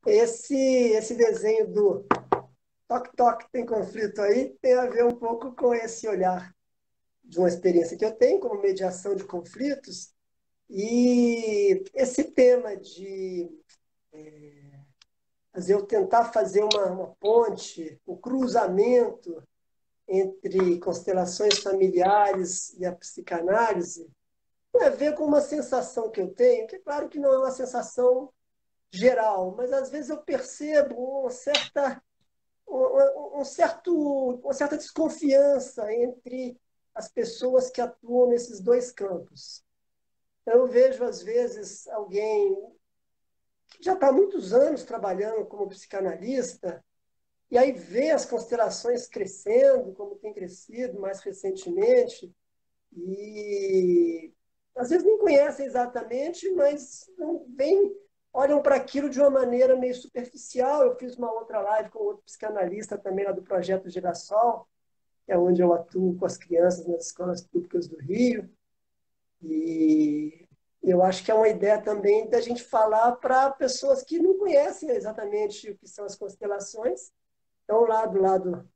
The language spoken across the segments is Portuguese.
esse desenho do Toque Toque tem conflito aí tem a ver um pouco com esse olhar de uma experiência que eu tenho como mediação de conflitos e esse tema de eu tentar fazer uma ponte, um cruzamento entre constelações familiares e a psicanálise, tem a ver com uma sensação que eu tenho, que é claro que não é uma sensação geral, mas às vezes eu percebo uma certa desconfiança entre as pessoas que atuam nesses dois campos. Eu vejo, às vezes, alguém que já está há muitos anos trabalhando como psicanalista, e aí vê as constelações crescendo, como tem crescido mais recentemente, e às vezes nem conhecem exatamente, mas não vem, olham para aquilo de uma maneira meio superficial. Eu fiz uma outra live com outro psicanalista também lá do Projeto Girassol, que é onde eu atuo com as crianças nas escolas públicas do Rio, e eu acho que é uma ideia também da gente falar para pessoas que não conhecem exatamente o que são as constelações, estão lá do lado,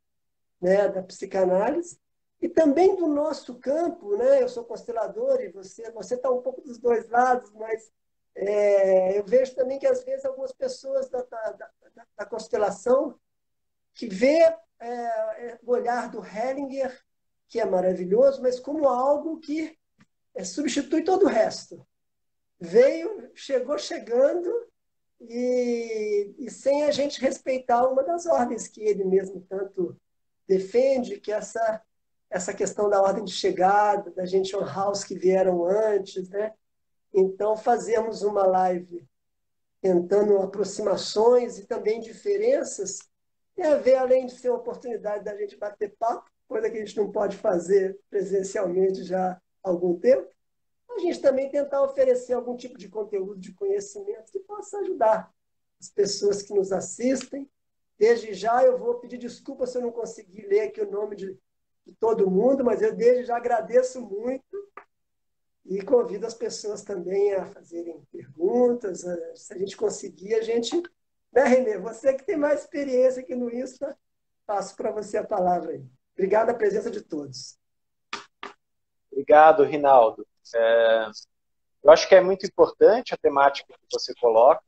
né, da psicanálise, e também do nosso campo, né? Eu sou constelador e você está um pouco dos dois lados, mas eu vejo também que às vezes algumas pessoas da constelação que vê o olhar do Hellinger, que é maravilhoso, mas como algo que substitui todo o resto. Veio, chegou chegando e sem a gente respeitar uma das ordens que ele mesmo tanto defende, que é essa questão da ordem de chegada, da gente honrar os que vieram antes, né? Então, fazermos uma live tentando aproximações e também diferenças, tem a ver, além de ser uma oportunidade da gente bater papo, coisa que a gente não pode fazer presencialmente já há algum tempo, a gente também tentar oferecer algum tipo de conteúdo, de conhecimento que possa ajudar as pessoas que nos assistem. Desde já eu vou pedir desculpa se eu não conseguir ler aqui o nome de todo mundo, mas eu desde já agradeço muito e convido as pessoas também a fazerem perguntas. Se a gente conseguir, a gente. Né, Renê? Você que tem mais experiência aqui no Insta, passo para você a palavra aí. Obrigado a presença de todos. Obrigado, Rinaldo. Eu acho que é muito importante a temática que você coloca.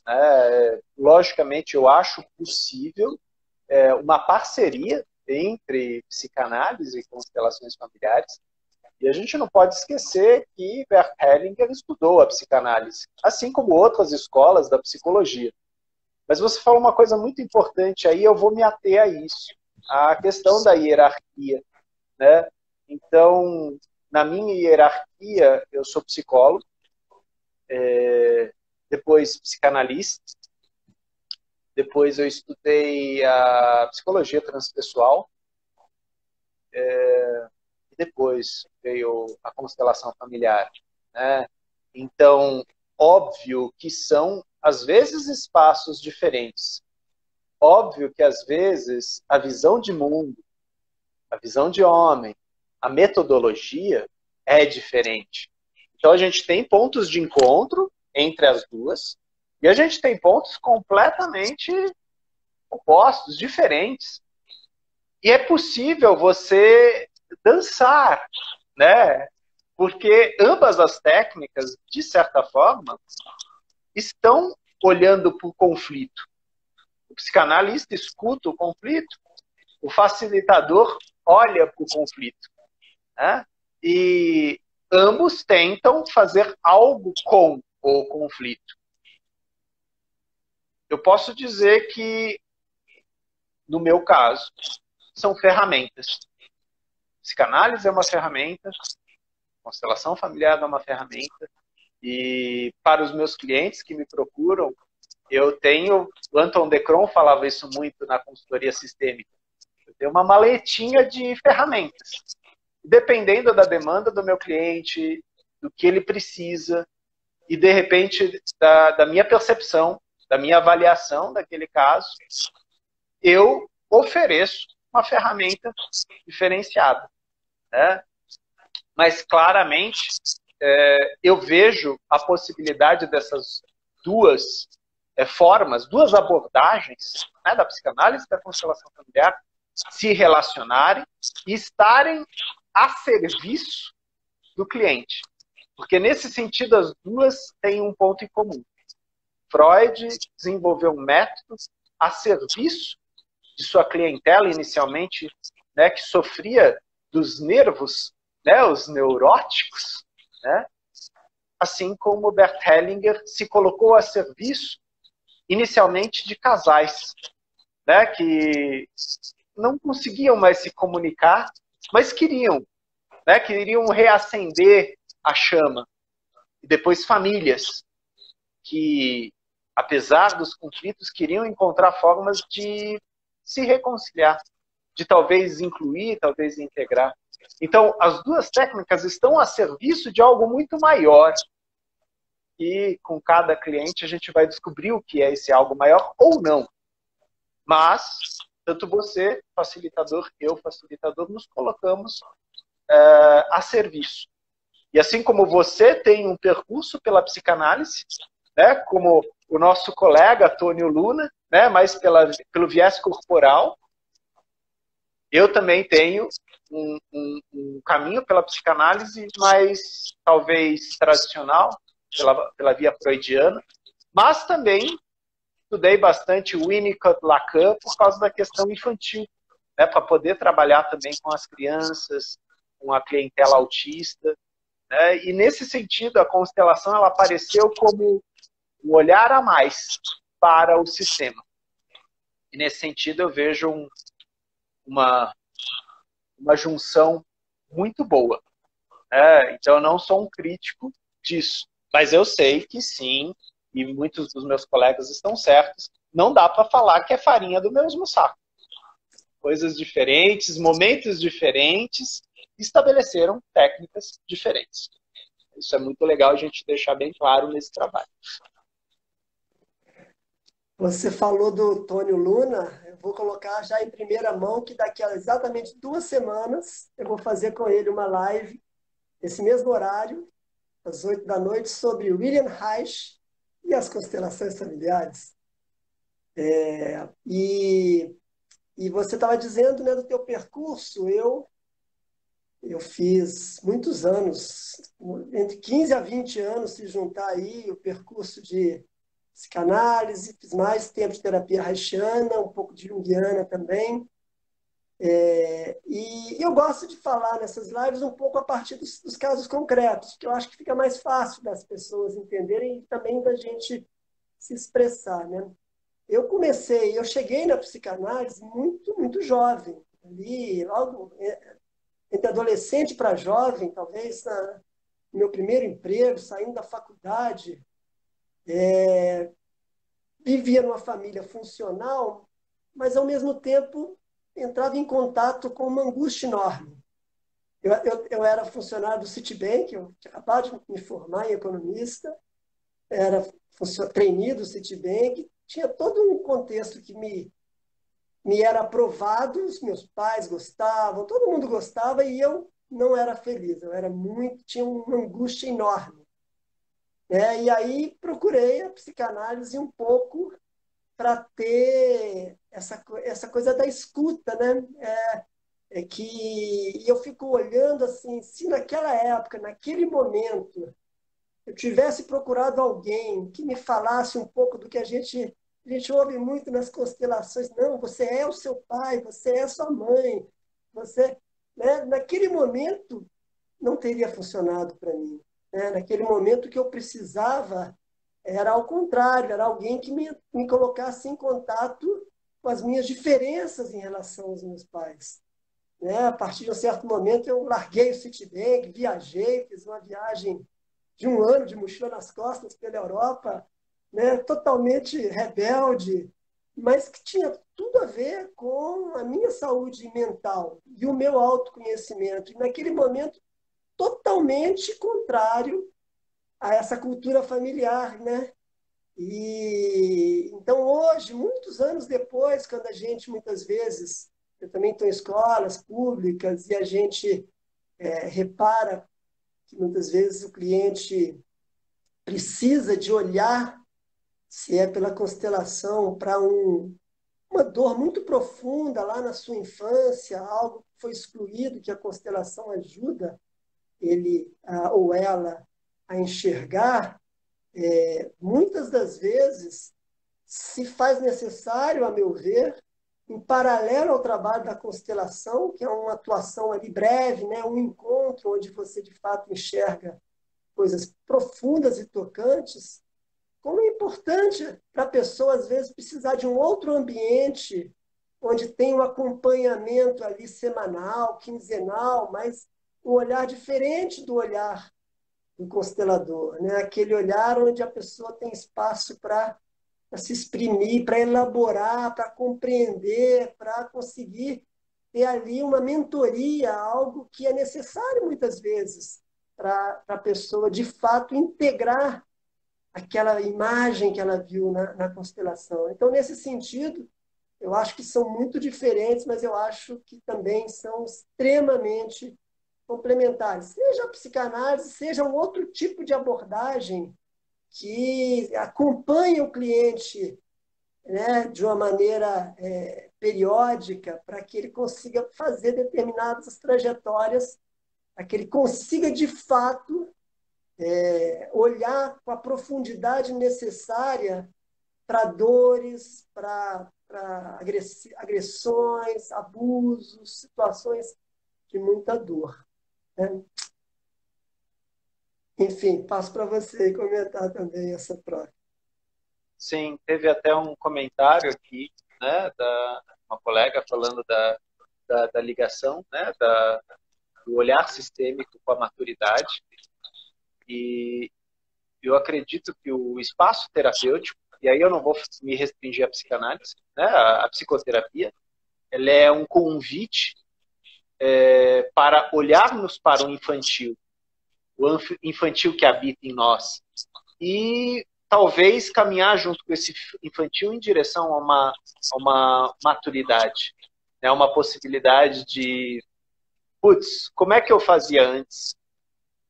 Né? Logicamente, eu acho possível uma parceria entre psicanálise e constelações familiares. E a gente não pode esquecer que Bert Hellinger estudou a psicanálise, assim como outras escolas da psicologia. Mas você falou uma coisa muito importante aí, eu vou me ater a isso, a questão da hierarquia, né? Então, na minha hierarquia, eu sou psicólogo, depois psicanalista, depois eu estudei a psicologia transpessoal, e depois veio a constelação familiar, né? Então, óbvio que são, às vezes, espaços diferentes. Óbvio que, às vezes, a visão de mundo, a visão de homem, a metodologia é diferente. Então, a gente tem pontos de encontro entre as duas e a gente tem pontos completamente opostos, diferentes. E é possível você dançar, né? Porque ambas as técnicas, de certa forma, estão olhando para o conflito. O psicanalista escuta o conflito, o facilitador olha para o conflito. Né? E ambos tentam fazer algo com o conflito. Eu posso dizer que, no meu caso, são ferramentas. Psicanálise é uma ferramenta, constelação familiar é uma ferramenta, e para os meus clientes que me procuram, eu tenho, o Anton de Cron falava isso muito na consultoria sistêmica, eu tenho uma maletinha de ferramentas. Dependendo da demanda do meu cliente, do que ele precisa, e de repente da minha percepção, da minha avaliação daquele caso, eu ofereço uma ferramenta diferenciada. Né? Mas claramente eu vejo a possibilidade dessas duas formas, duas abordagens, né, da psicanálise e da constelação familiar se relacionarem e estarem a serviço do cliente. Porque, nesse sentido, as duas têm um ponto em comum. Freud desenvolveu um método a serviço de sua clientela, inicialmente, né, que sofria dos nervos, né, os neuróticos, né, assim como Bert Hellinger se colocou a serviço, inicialmente, de casais, né, que não conseguiam mais se comunicar, mas queriam, né, queriam reacender a chama. E depois famílias que, apesar dos conflitos, queriam encontrar formas de se reconciliar, de talvez incluir, talvez integrar. Então, as duas técnicas estão a serviço de algo muito maior. E com cada cliente a gente vai descobrir o que é esse algo maior ou não. Mas, tanto você, facilitador, eu, facilitador, nos colocamos a serviço. E assim como você tem um percurso pela psicanálise, né, como o nosso colega Tônio Luna, né, mais pelo viés corporal, eu também tenho um caminho pela psicanálise mais, talvez, tradicional, pela via freudiana, mas também estudei bastante Winnicott, Lacan por causa da questão infantil, né, para poder trabalhar também com as crianças, com a clientela autista. Né, e nesse sentido, a constelação ela apareceu como um olhar a mais para o sistema. E nesse sentido eu vejo uma junção muito boa. Então eu não sou um crítico disso, mas eu sei que sim, e muitos dos meus colegas estão certos, não dá para falar que é farinha do mesmo saco. Coisas diferentes, momentos diferentes, estabeleceram técnicas diferentes. Isso é muito legal a gente deixar bem claro nesse trabalho. Você falou do Tônio Luna, eu vou colocar já em primeira mão que daqui a exatamente 2 semanas eu vou fazer com ele uma live, nesse mesmo horário, às 8 da noite, sobre William Reich e as constelações familiares. E você estava dizendo, né, do teu percurso, eu fiz muitos anos, entre 15 a 20 anos, se juntar aí o percurso de psicanálise, fiz mais tempo de terapia haitiana, um pouco de junguiana também. E eu gosto de falar nessas lives um pouco a partir dos casos concretos, que eu acho que fica mais fácil das pessoas entenderem e também da gente se expressar, né? Eu cheguei na psicanálise muito, muito jovem, ali, logo entre adolescente para jovem, talvez, no meu primeiro emprego, saindo da faculdade, vivia numa família funcional, mas, ao mesmo tempo, entrava em contato com uma angústia enorme. Eu era funcionário do Citibank, eu tinha acabado de me formar em economista, era trainee do Citibank, tinha todo um contexto que me era aprovado, os meus pais gostavam, todo mundo gostava, e eu não era feliz, tinha uma angústia enorme. E aí procurei a psicanálise um pouco para ter essa coisa da escuta, né? Que eu fico olhando assim, se naquela época, naquele momento, eu tivesse procurado alguém que me falasse um pouco do que a gente ouve muito nas constelações, não, você é o seu pai, você é a sua mãe, você, né? Naquele momento não teria funcionado para mim. Naquele momento que eu precisava era ao contrário, era alguém que me colocasse em contato com as minhas diferenças em relação aos meus pais. A partir de um certo momento, eu larguei o Citibank, viajei, fiz uma viagem de 1 ano de mochila nas costas pela Europa, totalmente rebelde, mas que tinha tudo a ver com a minha saúde mental e o meu autoconhecimento. E naquele momento, totalmente contrário a essa cultura familiar, né? E então hoje, muitos anos depois, quando a gente muitas vezes, eu também estou em escolas públicas e a gente repara que muitas vezes o cliente precisa de olhar se é pela constelação para uma dor muito profunda lá na sua infância, algo que foi excluído, que a constelação ajuda ele ou ela a enxergar, muitas das vezes se faz necessário, a meu ver, em paralelo ao trabalho da constelação, que é uma atuação ali breve, né, um encontro onde você de fato enxerga coisas profundas e tocantes, como é importante para a pessoa, às vezes, precisar de um outro ambiente, onde tem um acompanhamento ali semanal, quinzenal, mas um olhar diferente do olhar do constelador, né? Aquele olhar onde a pessoa tem espaço para se exprimir, para elaborar, para compreender, para conseguir ter ali uma mentoria, algo que é necessário muitas vezes para a pessoa de fato integrar aquela imagem que ela viu na constelação. Então, nesse sentido, eu acho que são muito diferentes, mas eu acho que também são extremamente complementares. Seja a psicanálise, seja um outro tipo de abordagem que acompanhe o cliente, né, de uma maneira periódica, para que ele consiga fazer determinadas trajetórias, para que ele consiga, de fato, olhar com a profundidade necessária para dores, para agressões, abusos, situações de muita dor, né? Enfim, passo para você comentar também essa troca. Sim, teve até um comentário aqui, né, da uma colega falando da ligação, né, do olhar sistêmico com a maturidade. E eu acredito que o espaço terapêutico, e aí eu não vou me restringir à psicanálise, né, a psicoterapia, ela é um convite para olharmos para o infantil que habita em nós, e talvez caminhar junto com esse infantil em direção a uma maturidade, né, uma possibilidade de, putz, como é que eu fazia antes?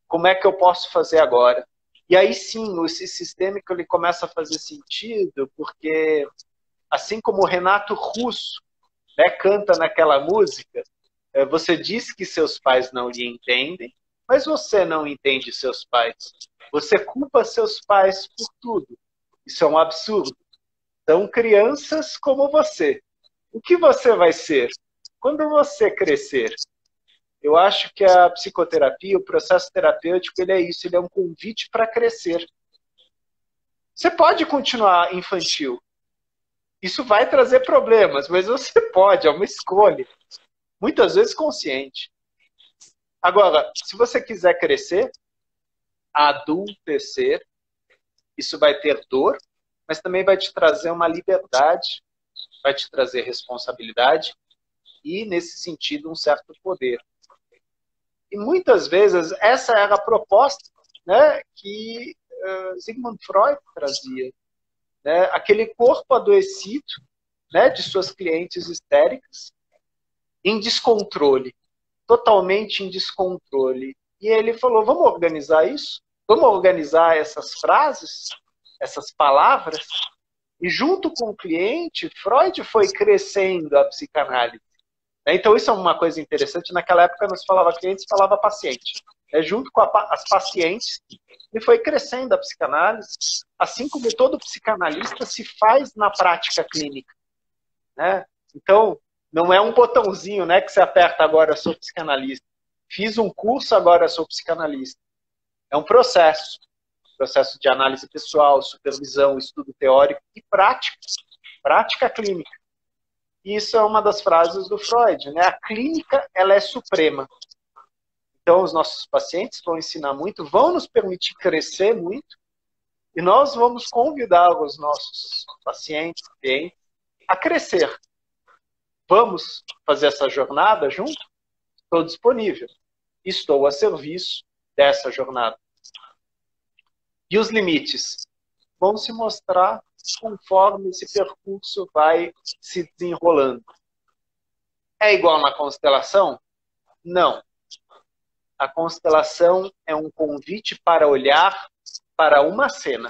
Como é que eu posso fazer agora? E aí sim, esse sistêmico ele começa a fazer sentido, porque assim como o Renato Russo, né, canta naquela música, você diz que seus pais não lhe entendem, mas você não entende seus pais. Você culpa seus pais por tudo. Isso é um absurdo. São crianças como você. O que você vai ser quando você crescer? Eu acho que a psicoterapia, o processo terapêutico, ele é isso, ele é um convite para crescer. Você pode continuar infantil. Isso vai trazer problemas, mas você pode, é uma escolha. Muitas vezes consciente. Agora, se você quiser crescer, adultecer, isso vai ter dor, mas também vai te trazer uma liberdade, vai te trazer responsabilidade e, nesse sentido, um certo poder. E muitas vezes essa era a proposta, né, que Sigmund Freud trazia, né, aquele corpo adoecido, né, de suas clientes histéricas, em descontrole, totalmente em descontrole. E ele falou, vamos organizar isso? Vamos organizar essas frases, essas palavras? E junto com o cliente, Freud foi crescendo a psicanálise. Então isso é uma coisa interessante. Naquela época não se falava cliente, se falava paciente. Junto com as pacientes, e foi crescendo a psicanálise, assim como todo psicanalista se faz na prática clínica, né? Então, não é um botãozinho, né, que você aperta agora eu sou psicanalista. Fiz um curso, agora eu sou psicanalista. É um processo. Processo de análise pessoal, supervisão, estudo teórico e prática. Prática clínica. E isso é uma das frases do Freud, né? A clínica, ela é suprema. Então, os nossos pacientes vão ensinar muito, vão nos permitir crescer muito, e nós vamos convidar os nossos pacientes, clientes, a crescer. Vamos fazer essa jornada junto? Estou disponível. Estou a serviço dessa jornada. E os limites vão se mostrar conforme esse percurso vai se desenrolando. É igual na constelação? Não. A constelação é um convite para olhar para uma cena.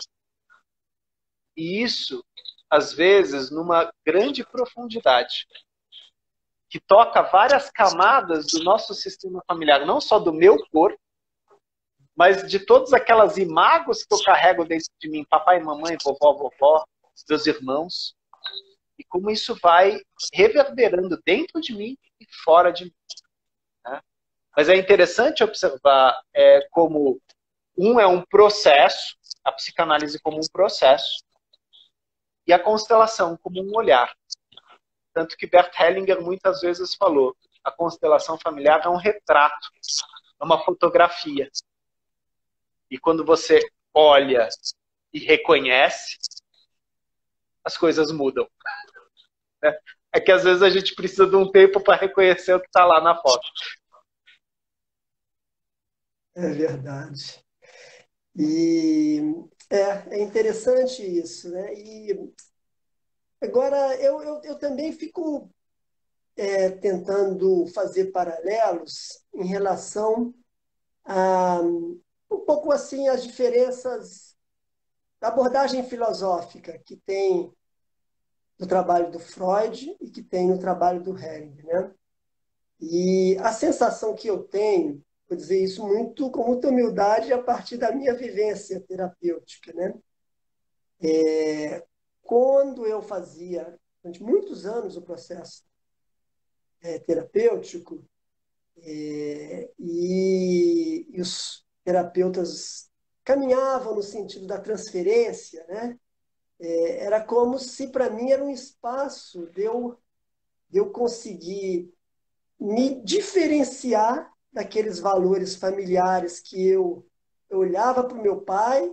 E isso, às vezes, numa grande profundidade, que toca várias camadas do nosso sistema familiar, não só do meu corpo, mas de todas aquelas imagens que eu carrego dentro de mim, papai, mamãe, vovó, vovó, meus irmãos, e como isso vai reverberando dentro de mim e fora de mim. Né? Mas é interessante observar como é um processo, a psicanálise como um processo, e a constelação como um olhar. Tanto que Bert Hellinger muitas vezes falou, a constelação familiar é um retrato, é uma fotografia. E quando você olha e reconhece, as coisas mudam. É que às vezes a gente precisa de um tempo para reconhecer o que está lá na foto. É verdade. E é interessante isso, né? E agora eu também fico tentando fazer paralelos em relação a um pouco assim as diferenças da abordagem filosófica que tem no trabalho do Freud e que tem no trabalho do Hering, né? E a sensação que eu tenho, vou dizer isso muito com muita humildade a partir da minha vivência terapêutica, né? Quando eu fazia, durante muitos anos, o processo terapêutico, e os terapeutas caminhavam no sentido da transferência, né? Era como se, para mim, era um espaço de eu conseguir me diferenciar daqueles valores familiares que eu olhava para o meu pai,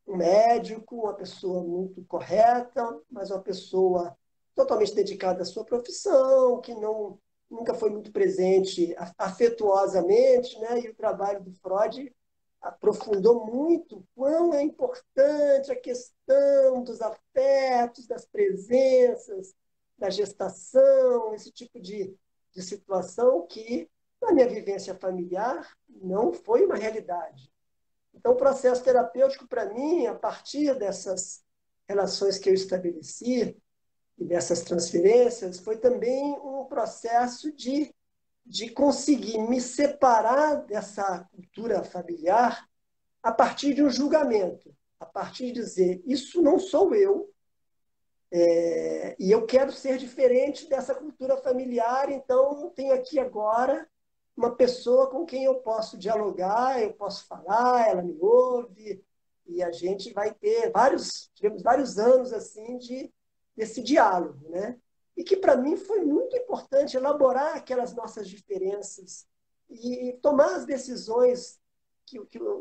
um médico, uma pessoa muito correta, mas uma pessoa totalmente dedicada à sua profissão, que nunca foi muito presente afetuosamente, né? E o trabalho do Freud aprofundou muito quão é importante a questão dos afetos, das presenças, da gestação, esse tipo de situação que, na minha vivência familiar, não foi uma realidade. Então, o processo terapêutico, para mim, a partir dessas relações que eu estabeleci e dessas transferências, foi também um processo de conseguir me separar dessa cultura familiar a partir de um julgamento, a partir de dizer, isso não sou eu, e eu quero ser diferente dessa cultura familiar, então tenho aqui agora uma pessoa com quem eu posso dialogar, eu posso falar, ela me ouve, e a gente vai ter tivemos vários anos assim desse diálogo, né? E que para mim foi muito importante elaborar aquelas nossas diferenças e tomar as decisões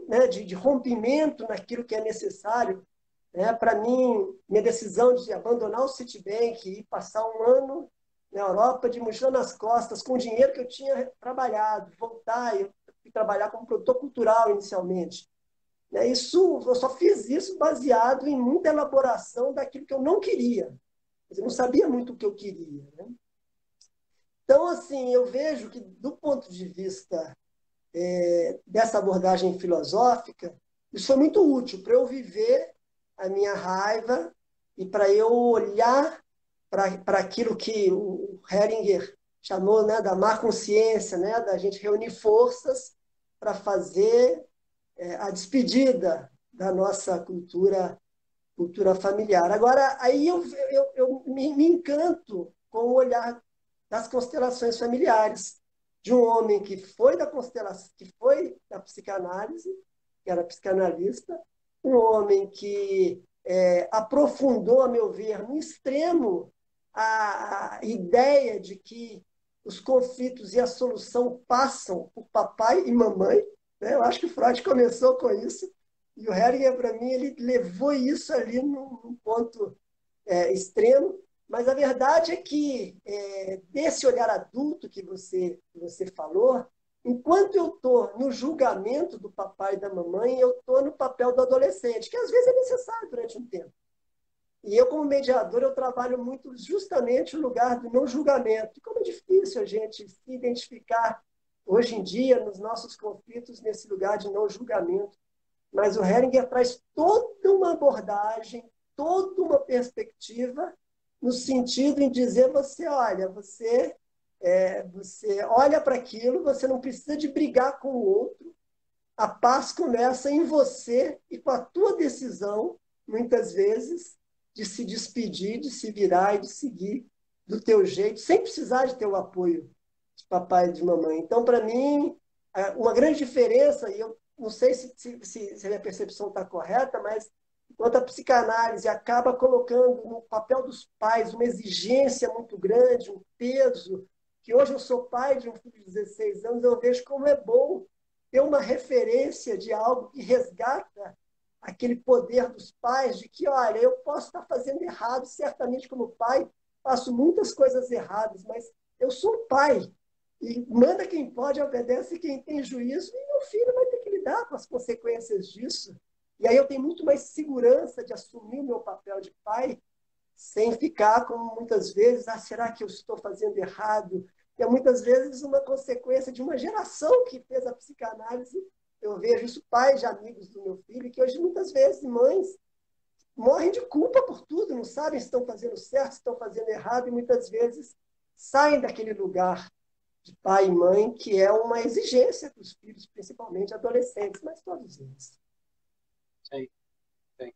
né, de rompimento naquilo que é necessário. Né? Para mim, minha decisão de abandonar o Citibank e passar um ano na Europa de mochila nas costas, com o dinheiro que eu tinha trabalhado, voltar, eu fui trabalhar como produtor cultural inicialmente. Eu só fiz isso baseado em muita elaboração daquilo que eu não queria. Eu não sabia muito o que eu queria. Né? Então, assim, eu vejo que, do ponto de vista dessa abordagem filosófica, isso foi muito útil para eu viver a minha raiva e para eu olhar para aquilo que o Heringer chamou, né, da má consciência, né, da gente reunir forças para fazer a despedida da nossa cultura familiar. Agora, aí eu me encanto com o olhar das constelações familiares, de um homem que foi da constelação, que foi da psicanálise, que era psicanalista, um homem que aprofundou, a meu ver, no extremo, a ideia de que os conflitos e a solução passam por papai e mamãe. Né? Eu acho que o Freud começou com isso, e o Heringer, para mim, ele levou isso ali num ponto extremo. Mas a verdade é que, desse olhar adulto que você falou, enquanto eu estou no julgamento do papai e da mamãe, eu estou no papel do adolescente, que às vezes é necessário durante um tempo. E eu, como mediador, eu trabalho muito justamente no lugar do não julgamento. E como é difícil a gente se identificar hoje em dia nos nossos conflitos nesse lugar de não julgamento. Mas o Heringer traz toda uma abordagem, toda uma perspectiva no sentido em dizer você olha para aquilo, você não precisa de brigar com o outro, a paz começa em você e com a tua decisão, muitas vezes, de se despedir, de se virar e de seguir do teu jeito, sem precisar de ter o apoio de papai e de mamãe. Então, para mim, uma grande diferença, e eu não sei se a minha percepção está correta, mas enquanto a psicanálise acaba colocando no papel dos pais uma exigência muito grande, um peso, que hoje eu sou pai de um filho de 16 anos, eu vejo como é bom ter uma referência de algo que resgata aquele poder dos pais de que, olha, eu posso estar fazendo errado, certamente como pai, faço muitas coisas erradas, mas eu sou pai. E manda quem pode, obedece quem tem juízo, e meu filho vai ter que lidar com as consequências disso. E aí eu tenho muito mais segurança de assumir o meu papel de pai, sem ficar como muitas vezes, será que eu estou fazendo errado? É muitas vezes uma consequência de uma geração que fez a psicanálise. Eu vejo isso, pais de amigos do meu filho, que hoje muitas vezes mães morrem de culpa por tudo, não sabem se estão fazendo certo, se estão fazendo errado, e muitas vezes saem daquele lugar de pai e mãe, que é uma exigência para os filhos, principalmente adolescentes, mas todos eles. Sim, sim.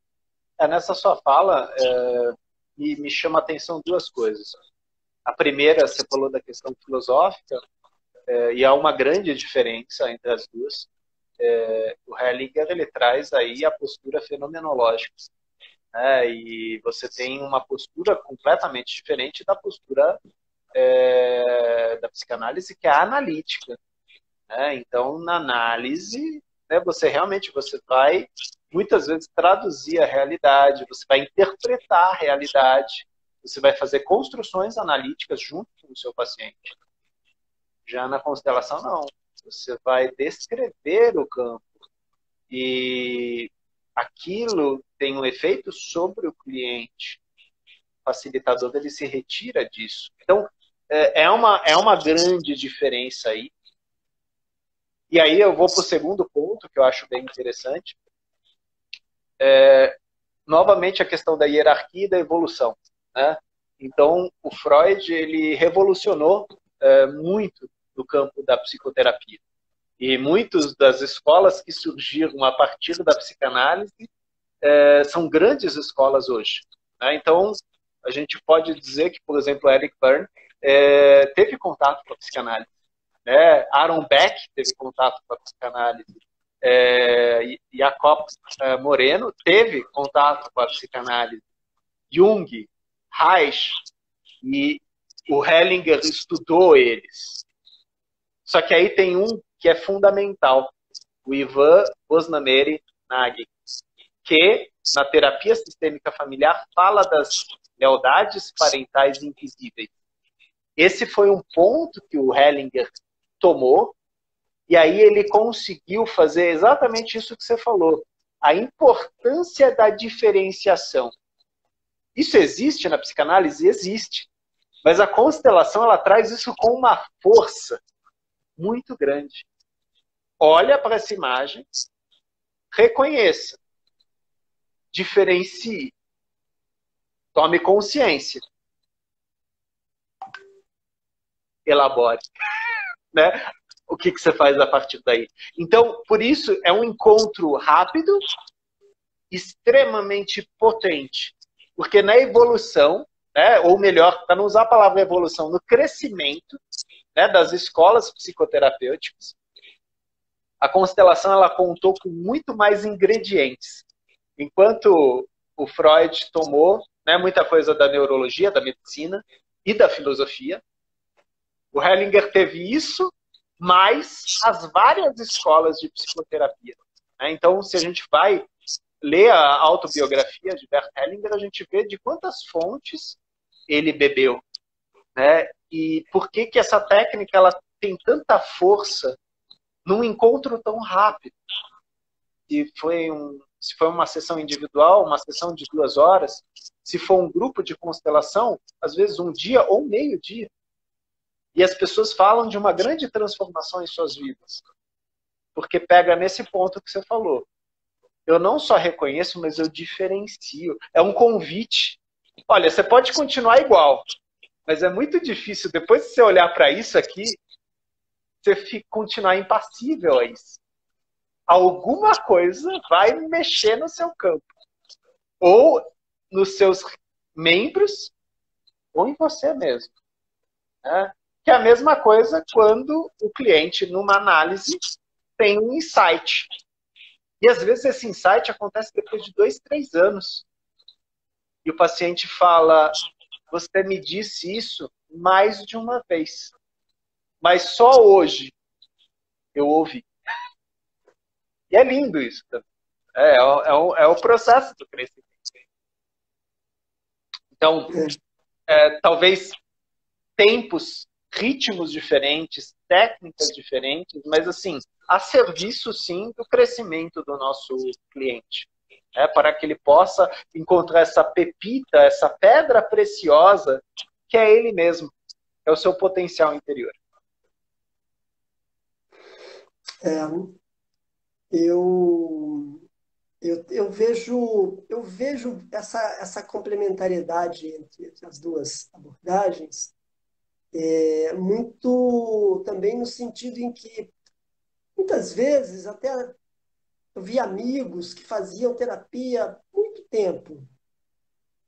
Nessa sua fala, me chama a atenção duas coisas. A primeira, você falou da questão filosófica, e há uma grande diferença entre as duas. O Hellinger, ele traz aí a postura fenomenológica, né? E você tem uma postura completamente diferente da postura da psicanálise, que é a analítica, né? Então, na análise, né, você vai muitas vezes traduzir a realidade, você vai interpretar a realidade, você vai fazer construções analíticas junto com o seu paciente. Já na constelação, não. Você vai descrever o campo. E aquilo tem um efeito sobre o cliente. O facilitador, ele se retira disso. Então, é uma grande diferença aí. E aí eu vou para o segundo ponto, que eu acho bem interessante. Novamente a questão da hierarquia e da evolução, né? Então, o Freud, ele revolucionou muito no campo da psicoterapia. E muitas das escolas que surgiram a partir da psicanálise são grandes escolas hoje, né? Então, a gente pode dizer que, por exemplo, Eric Berne teve contato com a psicanálise, né? Aaron Beck teve contato com a psicanálise. Jacob Moreno teve contato com a psicanálise. Jung, Reich, e o Hellinger estudou eles. Só que aí tem um que é fundamental, o Ivan Bosnamere-Nagy, que na terapia sistêmica familiar fala das lealdades parentais invisíveis. Esse foi um ponto que o Hellinger tomou, e aí ele conseguiu fazer exatamente isso que você falou, a importância da diferenciação. Isso existe na psicanálise? Existe. Mas a constelação, ela traz isso com uma força muito grande. Olha para essa imagem, reconheça, diferencie, tome consciência, elabore, né? O que você faz a partir daí? Então, por isso, é um encontro rápido, extremamente potente. Porque na evolução, né, ou melhor, para não usar a palavra evolução, no crescimento, né, das escolas psicoterapêuticas, a constelação, ela contou com muito mais ingredientes. Enquanto o Freud tomou, né, muita coisa da neurologia, da medicina e da filosofia, o Hellinger teve isso, mais as várias escolas de psicoterapia, né? Então, se a gente vai ler a autobiografia de Bert Hellinger, a gente vê de quantas fontes ele bebeu, né? E por que essa técnica ela tem tanta força num encontro tão rápido? Se foi uma sessão individual, uma sessão de 2 horas, se for um grupo de constelação, às vezes um dia ou meio dia. E as pessoas falam de uma grande transformação em suas vidas. Porque pega nesse ponto que você falou. eu não só reconheço, mas eu diferencio. É um convite. Olha, você pode continuar igual, mas é muito difícil, depois de você olhar para isso aqui, você continuar impassível a isso. Alguma coisa vai mexer no seu campo. Ou nos seus membros, ou em você mesmo. Né? Que é a mesma coisa quando o cliente, numa análise, tem um insight. E às vezes esse insight acontece depois de 2, 3 anos. E o paciente fala, você me disse isso mais de uma vez. Mas só hoje eu ouvi. E é lindo isso também. É o processo do crescimento. Então, talvez tempos, ritmos diferentes, técnicas diferentes, mas assim, a serviço sim do crescimento do nosso cliente. Para que ele possa encontrar essa pepita, essa pedra preciosa, que é ele mesmo, é o seu potencial interior. Eu vejo essa complementariedade entre as duas abordagens muito também no sentido em que, muitas vezes, até eu vi amigos que faziam terapia há muito tempo.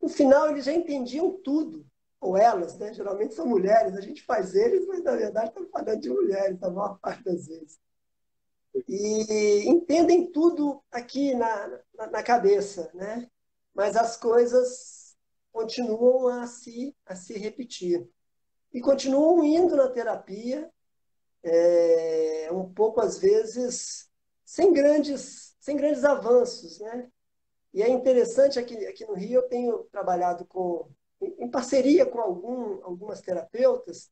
No final, eles já entendiam tudo, ou elas, né? Geralmente são mulheres, a gente faz eles, mas na verdade estamos falando de mulheres, a maior parte das vezes. E entendem tudo aqui na cabeça, né? Mas as coisas continuam a se repetir. E continuam indo na terapia, um pouco, às vezes, sem grandes avanços, né? E é interessante, aqui no Rio, eu tenho trabalhado em parceria com algumas terapeutas,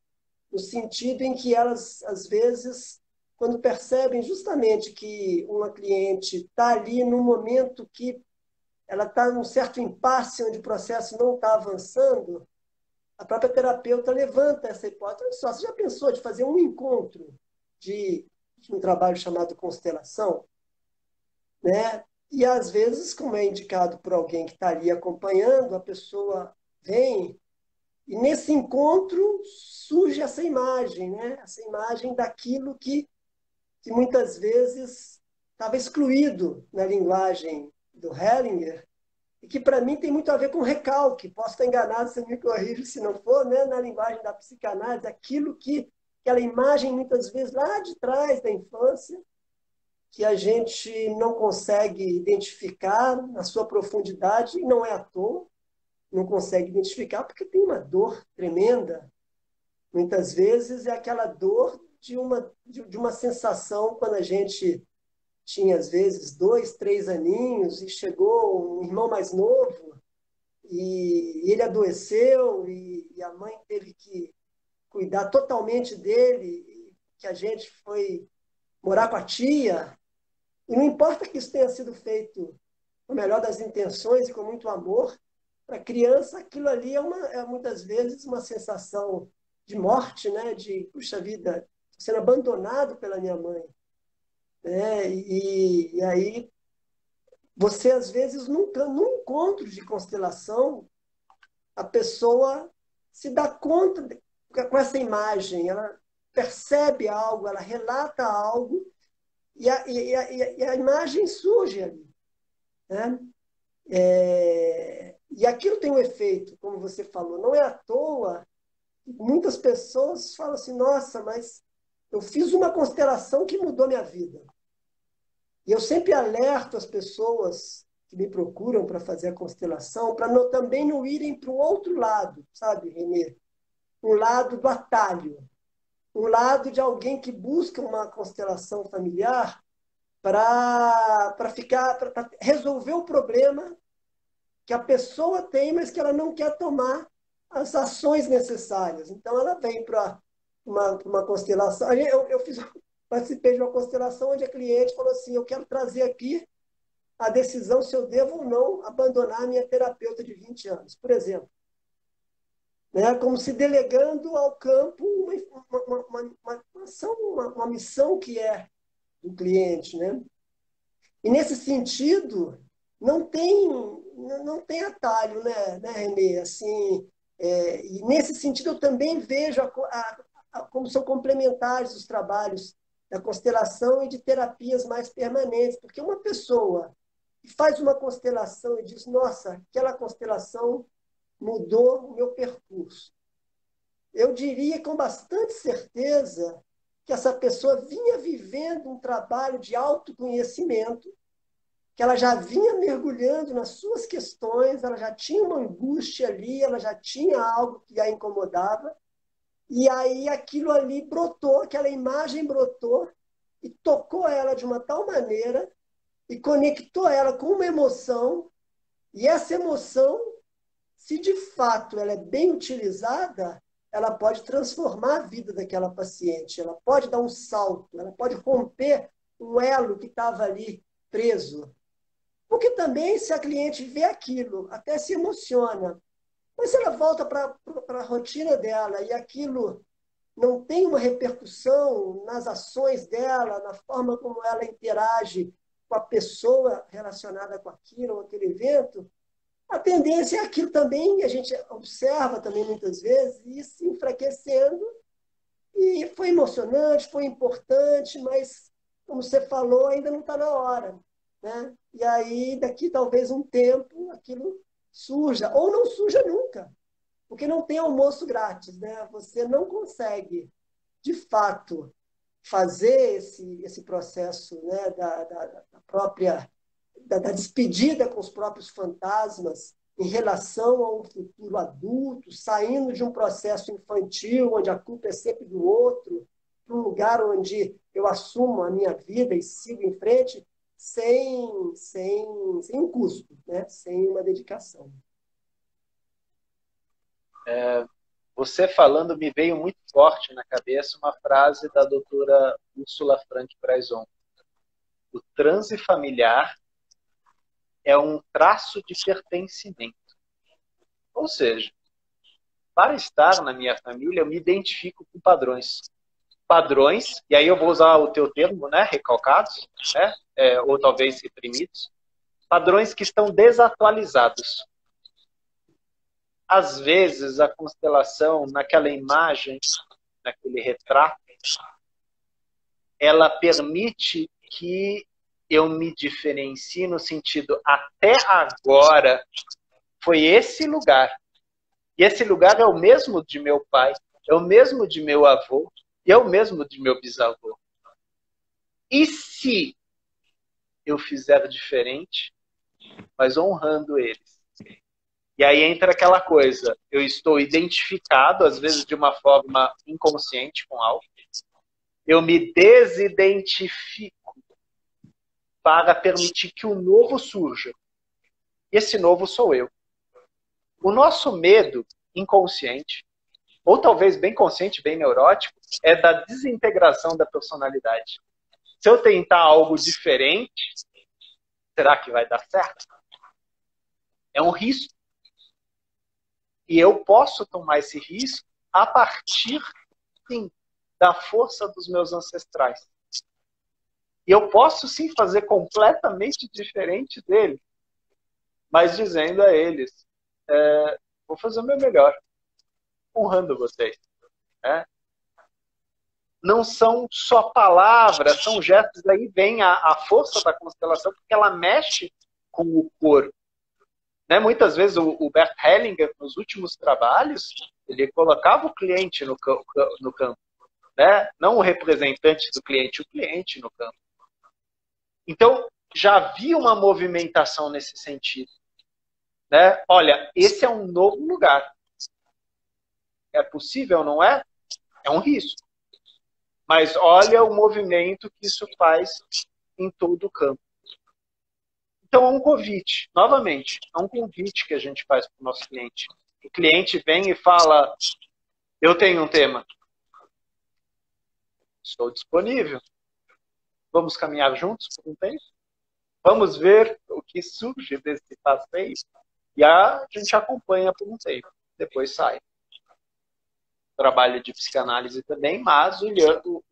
no sentido em que elas, às vezes, quando percebem justamente que uma cliente está ali num momento que ela está num certo impasse, onde o processo não está avançando, a própria terapeuta levanta essa hipótese. Olha só, você já pensou de fazer um encontro de um trabalho chamado constelação? Né? E, às vezes, como é indicado por alguém que está ali acompanhando, a pessoa vem e, nesse encontro, surge essa imagem, né? Essa imagem daquilo que muitas vezes estava excluído na linguagem do Hellinger, e que, para mim, tem muito a ver com recalque. Posso estar enganado, você me corrige se não for, né? Na linguagem da psicanálise, aquela imagem, muitas vezes, lá de trás da infância, que a gente não consegue identificar na sua profundidade, e não é à toa, não consegue identificar, porque tem uma dor tremenda. Muitas vezes é aquela dor de uma sensação quando a gente tinha, às vezes, 2, 3 aninhos e chegou um irmão mais novo e ele adoeceu e a mãe teve que cuidar totalmente dele, que a gente foi morar com a tia. E não importa que isso tenha sido feito com o melhor das intenções e com muito amor, para a criança aquilo ali é muitas vezes uma sensação de morte, né? De, puxa vida, sendo abandonado pela minha mãe. Né? E aí você, às vezes, num encontro de constelação, a pessoa se dá conta com essa imagem, ela percebe algo, ela relata algo, e a imagem surge ali. Né? E aquilo tem um efeito, como você falou. Não é à toa que muitas pessoas falam assim, nossa, mas eu fiz uma constelação que mudou minha vida. E eu sempre alerto as pessoas que me procuram para fazer a constelação, para também não irem para o outro lado, sabe, Renê? Um lado do atalho, um lado de alguém que busca uma constelação familiar para resolver o problema que a pessoa tem, mas que ela não quer tomar as ações necessárias. Então, ela vem para uma constelação. Participei de uma constelação onde a cliente falou assim, eu quero trazer aqui a decisão se eu devo ou não abandonar a minha terapeuta de 20 anos, por exemplo. Né? Como se delegando ao campo uma ação, uma missão que é do cliente. Né? E nesse sentido, não tem atalho, né, Renê? Assim, e nesse sentido, eu também vejo como são complementares os trabalhos da constelação e de terapias mais permanentes, porque uma pessoa que faz uma constelação e diz, nossa, aquela constelação mudou o meu percurso. Eu diria com bastante certeza que essa pessoa vinha vivendo um trabalho de autoconhecimento, que ela já vinha mergulhando nas suas questões, ela já tinha uma angústia ali, ela já tinha algo que a incomodava, e aí aquilo ali brotou, aquela imagem brotou e tocou ela de uma tal maneira e conectou ela com uma emoção, e essa emoção, se de fato ela é bem utilizada, ela pode transformar a vida daquela paciente, ela pode dar um salto, ela pode romper um elo que estava ali preso. Porque também, se a cliente vê aquilo, até se emociona. Mas se ela volta para a rotina dela e aquilo não tem uma repercussão nas ações dela, na forma como ela interage com a pessoa relacionada com aquilo, ou aquele evento, a tendência é aquilo também, a gente observa também muitas vezes, ir se enfraquecendo. E foi emocionante, foi importante, mas, como você falou, ainda não está na hora. Né? E aí, daqui talvez um tempo, aquilo surja, ou não surja nunca, porque não tem almoço grátis. Né? Você não consegue, de fato, fazer esse processo, né, da própria da despedida com os próprios fantasmas em relação a um futuro adulto, saindo de um processo infantil, onde a culpa é sempre do outro, para um lugar onde eu assumo a minha vida e sigo em frente sem um custo, né? Sem uma dedicação. Você falando, me veio muito forte na cabeça uma frase da doutora Úrsula Frank Bryson. O transe familiar é um traço de pertencimento. Ou seja, para estar na minha família, eu me identifico com padrões. Padrões, e aí eu vou usar o teu termo, né, recalcados, né, ou talvez reprimidos, padrões que estão desatualizados. Às vezes, a constelação, naquela imagem, naquele retrato, ela permite que eu me diferencie no sentido, até agora, foi esse lugar. E esse lugar é o mesmo de meu pai, é o mesmo de meu avô, e é o mesmo de meu bisavô. E se eu fizer diferente, mas honrando eles? E aí entra aquela coisa, eu estou identificado, às vezes de uma forma inconsciente com algo, eu me desidentifico para permitir que o novo surja. E esse novo sou eu. O nosso medo inconsciente, ou talvez bem consciente, bem neurótico, é da desintegração da personalidade. Se eu tentar algo diferente, será que vai dar certo? É um risco. E eu posso tomar esse risco a partir, sim, da força dos meus ancestrais. E eu posso, sim, fazer completamente diferente dele, mas dizendo a eles, vou fazer o meu melhor, honrando vocês. Né? Não são só palavras, são gestos, daí vem a força da constelação, porque ela mexe com o corpo. Né? Muitas vezes o Bert Hellinger, nos últimos trabalhos, ele colocava o cliente no campo. Né? Não o representante do cliente, o cliente no campo. Então, já havia uma movimentação nesse sentido. Né? Olha, esse é um novo lugar. É possível, não é? É um risco. Mas olha o movimento que isso faz em todo o campo. Então, é um convite, novamente, é um convite que a gente faz para o nosso cliente. O cliente vem e fala, eu tenho um tema. Estou disponível. Vamos caminhar juntos por um tempo? Vamos ver o que surge desse passeio? E a gente acompanha por um tempo. Depois sai. Trabalho de psicanálise também, mas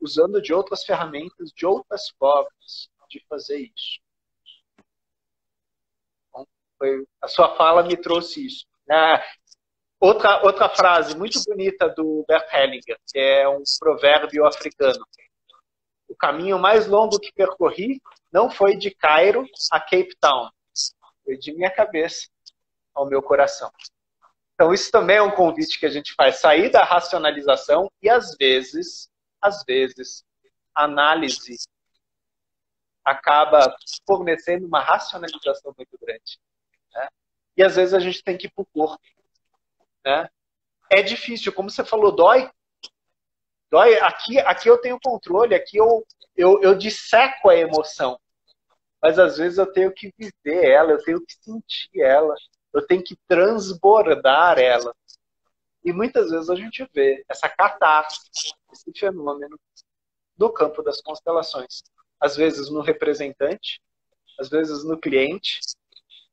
usando de outras ferramentas, de outras formas de fazer isso. A sua fala me trouxe isso. Outra frase muito bonita do Bert Hellinger, que é um provérbio africano. O caminho mais longo que percorri não foi de Cairo a Cape Town, foi de minha cabeça ao meu coração. Então, isso também é um convite que a gente faz, sair da racionalização e, às vezes, a análise acaba fornecendo uma racionalização muito grande. Né? E, às vezes, a gente tem que ir para o corpo. Né? É difícil, como você falou, dói. Dói. Aqui eu tenho controle, aqui eu disseco a emoção. Mas, às vezes, eu tenho que viver ela, eu tenho que sentir ela, eu tenho que transbordar ela. E muitas vezes a gente vê essa catástrofe, esse fenômeno no campo das constelações. Às vezes no representante, às vezes no cliente,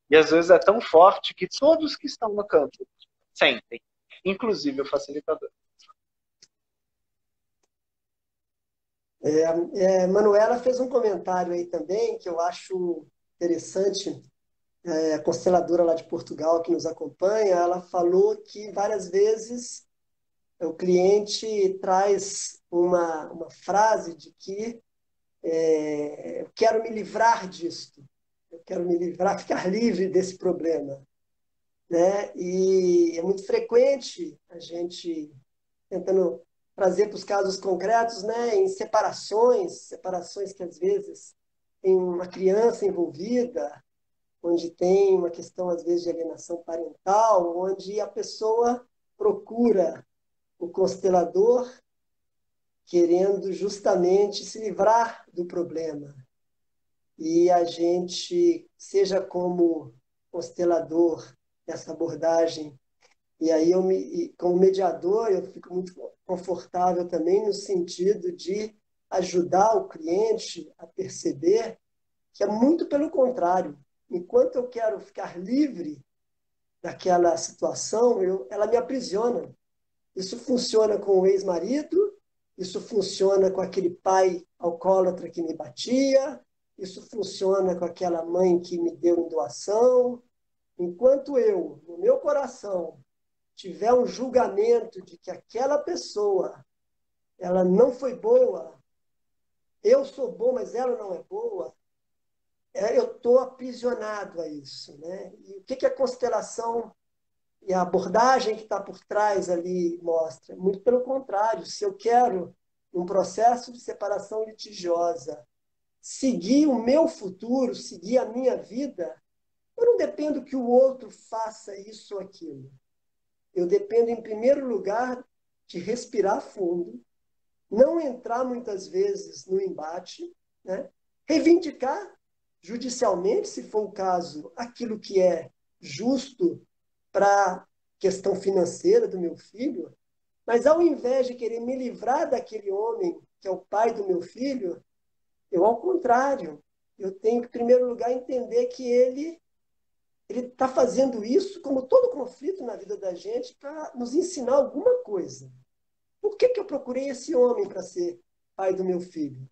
e às vezes é tão forte que todos que estão no campo sentem, inclusive o facilitador. Manuela fez um comentário aí também que eu acho interessante. A consteladora lá de Portugal que nos acompanha, ela falou que várias vezes o cliente traz uma frase de que eu quero me livrar disto, eu quero me livrar, ficar livre desse problema. Né? E é muito frequente a gente tentando trazer para os casos concretos, né, em separações que às vezes tem uma criança envolvida, onde tem uma questão, às vezes, de alienação parental, onde a pessoa procura o constelador querendo justamente se livrar do problema. E a gente, seja como constelador, essa abordagem, e aí como mediador, eu fico muito confortável também no sentido de ajudar o cliente a perceber que é muito pelo contrário. Enquanto eu quero ficar livre daquela situação, ela me aprisiona. Isso funciona com o ex-marido, isso funciona com aquele pai alcoólatra que me batia, isso funciona com aquela mãe que me deu em doação. Enquanto eu, no meu coração, tiver um julgamento de que aquela pessoa ela não foi boa, eu sou bom, mas ela não é boa, eu estou aprisionado a isso. Né? E o que a constelação e a abordagem que está por trás ali mostra? Muito pelo contrário, se eu quero, um processo de separação litigiosa, seguir o meu futuro, seguir a minha vida, eu não dependo que o outro faça isso ou aquilo. Eu dependo, em primeiro lugar, de respirar fundo, não entrar muitas vezes no embate, né? Reivindicar judicialmente, se for o caso, aquilo que é justo para a questão financeira do meu filho, mas ao invés de querer me livrar daquele homem que é o pai do meu filho, eu, ao contrário, eu tenho que, em primeiro lugar, entender que ele está fazendo isso, como todo conflito na vida da gente, para nos ensinar alguma coisa. Por que eu procurei esse homem para ser pai do meu filho?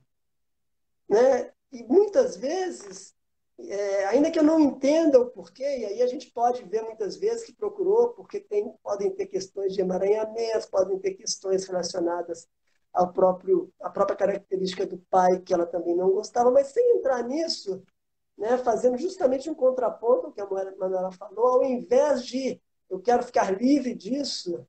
Né? E muitas vezes, ainda que eu não entenda o porquê, e aí a gente pode ver muitas vezes que procurou, porque podem ter questões de emaranhamentos, podem ter questões relacionadas à própria característica do pai, que ela também não gostava, mas sem entrar nisso, né, fazendo justamente um contraponto ao que a Manuela falou, ao invés de eu quero ficar livre disso,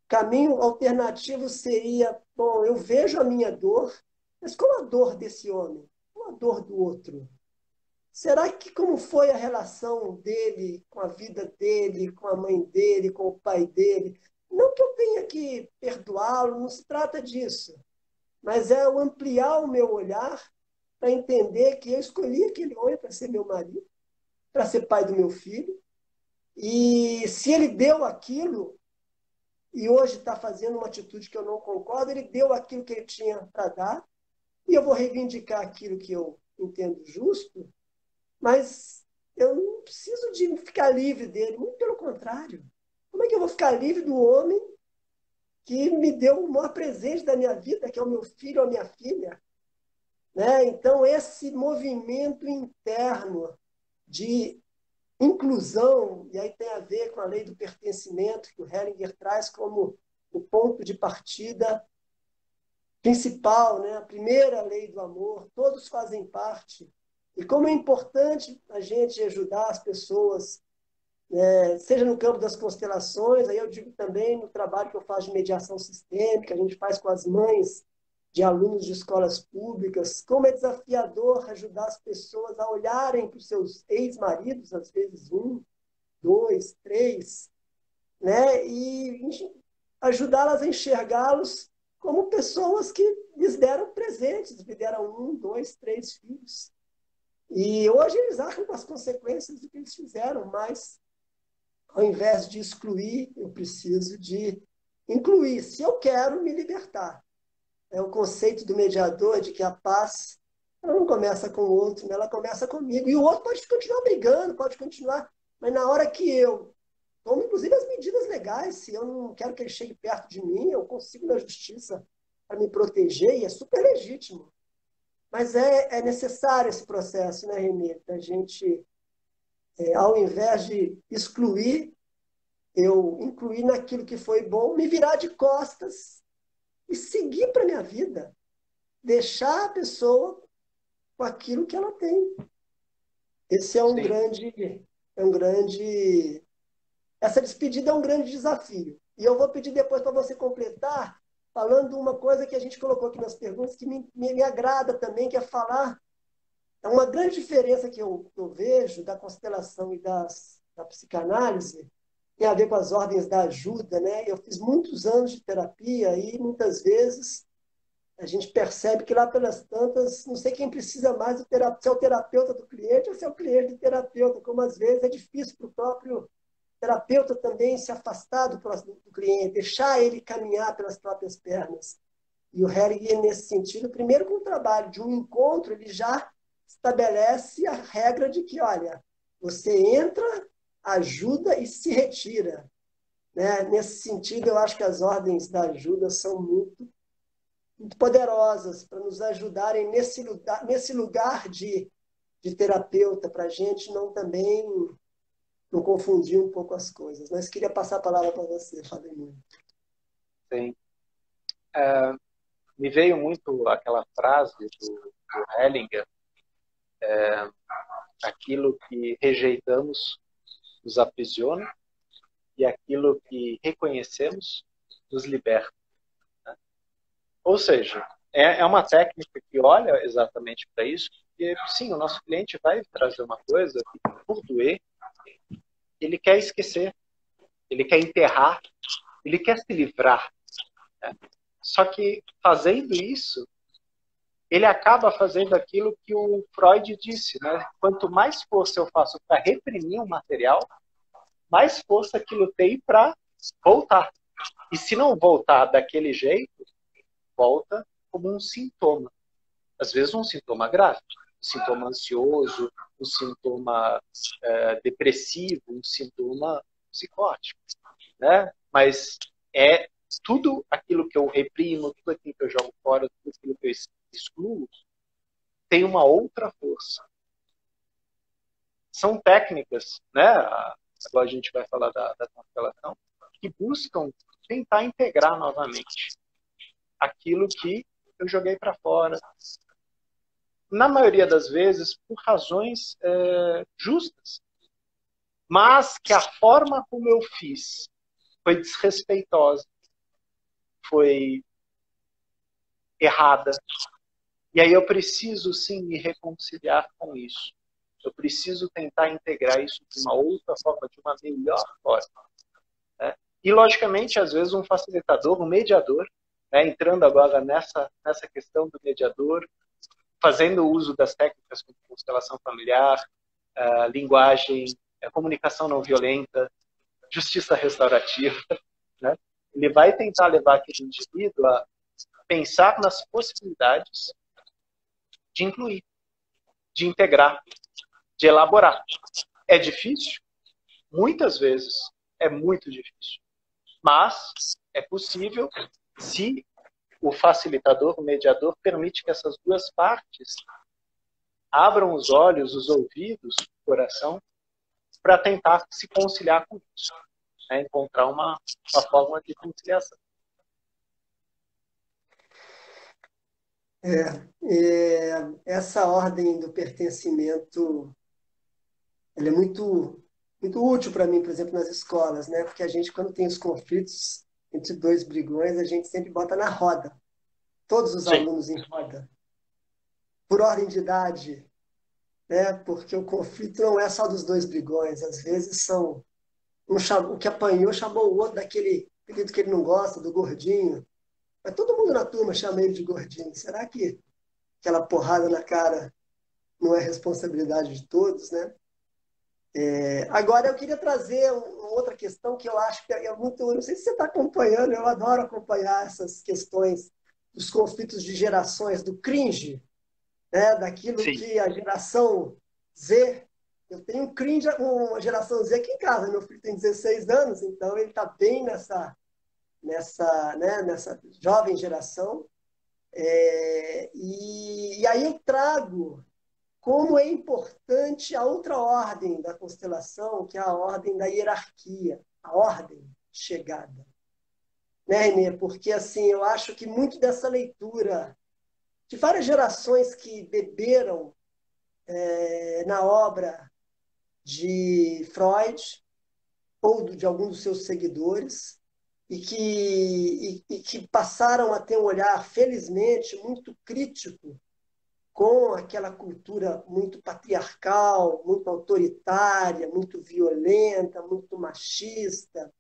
caminho alternativo seria, bom, eu vejo a minha dor, mas qual a dor desse homem? Qual a dor do outro? Será que como foi a relação dele com a vida dele, com a mãe dele, com o pai dele? Não que eu tenha que perdoá-lo, não se trata disso. Mas é eu ampliar o meu olhar para entender que eu escolhi aquele homem para ser meu marido, para ser pai do meu filho. E se ele deu aquilo, e hoje está fazendo uma atitude que eu não concordo, ele deu aquilo que ele tinha para dar, e eu vou reivindicar aquilo que eu entendo justo, mas eu não preciso de ficar livre dele, muito pelo contrário. Como é que eu vou ficar livre do homem que me deu o maior presente da minha vida, que é o meu filho ou a minha filha? Né? Então, esse movimento interno de inclusão, e aí tem a ver com a lei do pertencimento, que o Hellinger traz como o ponto de partida principal, né? A primeira lei do amor, todos fazem parte. E como é importante a gente ajudar as pessoas, seja no campo das constelações, aí eu digo também no trabalho que eu faço de mediação sistêmica, a gente faz com as mães de alunos de escolas públicas, como é desafiador ajudar as pessoas a olharem para os seus ex-maridos, às vezes um, dois, três, né? E ajudá-las a enxergá-los como pessoas que lhes deram presentes, lhes deram um, dois, três filhos. E hoje eles acham com as consequências do que eles fizeram, mas ao invés de excluir, eu preciso de incluir. Se eu quero me libertar, é o conceito do mediador de que a paz ela não começa com o outro, né? Ela começa comigo. E o outro pode continuar brigando, pode continuar, mas na hora que eu tomo, inclusive, as medidas legais, se eu não quero que ele chegue perto de mim, eu consigo na justiça para me proteger, e é super legítimo. Mas é necessário esse processo, né, Renê? Da gente, ao invés de excluir, eu incluir naquilo que foi bom, me virar de costas e seguir para a minha vida. Deixar a pessoa com aquilo que ela tem. Esse é um Sim. grande, é um grande, essa despedida é um grande desafio. E eu vou pedir depois para você completar, falando uma coisa que a gente colocou aqui nas perguntas, que me agrada também, que é falar, é uma grande diferença que eu vejo da constelação e da psicanálise, tem a ver com as ordens da ajuda, né? Eu fiz muitos anos de terapia e muitas vezes a gente percebe que lá pelas tantas, não sei quem precisa mais do terapeuta, se é o terapeuta do cliente ou se é o cliente do terapeuta, como às vezes é difícil para o próprio terapeuta também se afastar do cliente, deixar ele caminhar pelas próprias pernas. E o Hellinger, nesse sentido, primeiro com o trabalho de um encontro, ele já estabelece a regra de que, olha, você entra, ajuda e se retira. Né? Nesse sentido, eu acho que as ordens da ajuda são muito poderosas para nos ajudarem nesse lugar de terapeuta, para a gente não também não confundir um pouco as coisas. Mas queria passar a palavra para você, falei muito. Sim. Me veio muito aquela frase do Hellinger, aquilo que rejeitamos nos aprisiona e aquilo que reconhecemos nos liberta. Né? Ou seja, é uma técnica que olha exatamente para isso, porque, sim, o nosso cliente vai trazer uma coisa que, por doer, ele quer esquecer, ele quer enterrar, ele quer se livrar. Né? Só que, fazendo isso, ele acaba fazendo aquilo que o Freud disse, né? Quanto mais força eu faço para reprimir um material, mais força aquilo tem para voltar. E se não voltar daquele jeito, volta como um sintoma. Às vezes um sintoma grave, um sintoma ansioso, um sintoma depressivo, um sintoma psicótico. Né? Mas é tudo aquilo que eu reprimo, tudo aquilo que eu jogo fora, tudo aquilo que eu excluo, tem uma outra força. São técnicas, né? Agora a gente vai falar da constelação, que buscam tentar integrar novamente aquilo que eu joguei para fora. Na maioria das vezes, por razões justas. Mas que a forma como eu fiz foi desrespeitosa, foi errada. E aí eu preciso, sim, me reconciliar com isso. Eu preciso tentar integrar isso de uma outra forma, de uma melhor forma. Né? E, logicamente, às vezes um facilitador, um mediador, né, entrando agora nessa questão do mediador, fazendo uso das técnicas como constelação familiar, linguagem, comunicação não violenta, justiça restaurativa, né? Ele vai tentar levar aquele indivíduo a pensar nas possibilidades de incluir, de integrar, de elaborar. É difícil? Muitas vezes é muito difícil. Mas é possível se o facilitador, o mediador, permite que essas duas partes abram os olhos, os ouvidos, o coração para tentar se conciliar com isso, né? Encontrar uma forma de conciliação. Essa ordem do pertencimento, ela é muito útil para mim, por exemplo, nas escolas, né? Porque a gente, quando tem os conflitos entre dois brigões, a gente sempre bota na roda, todos os Sim. alunos em roda, por ordem de idade, né? Porque o conflito não é só dos dois brigões, às vezes são o que apanhou chamou o outro daquele apelido que ele não gosta, do gordinho. Mas todo mundo na turma chama ele de gordinho. Será que aquela porrada na cara não é responsabilidade de todos, né? Agora, eu queria trazer uma outra questão que eu acho que é muito. Não sei se você está acompanhando, eu adoro acompanhar essas questões dos conflitos de gerações, do cringe, né? Daquilo Sim. que a geração Z. Eu tenho um cringe, uma geração Z aqui em casa. Meu filho tem 16 anos, então ele está bem nessa jovem geração. E aí eu trago como é importante a outra ordem da constelação, que é a ordem da hierarquia, a ordem de chegada. Né, Renê? Porque assim, eu acho que muito dessa leitura de várias gerações que beberam na obra de Freud ou de algum dos seus seguidores e que passaram a ter um olhar, felizmente, muito crítico com aquela cultura muito patriarcal, muito autoritária, muito violenta, muito machista.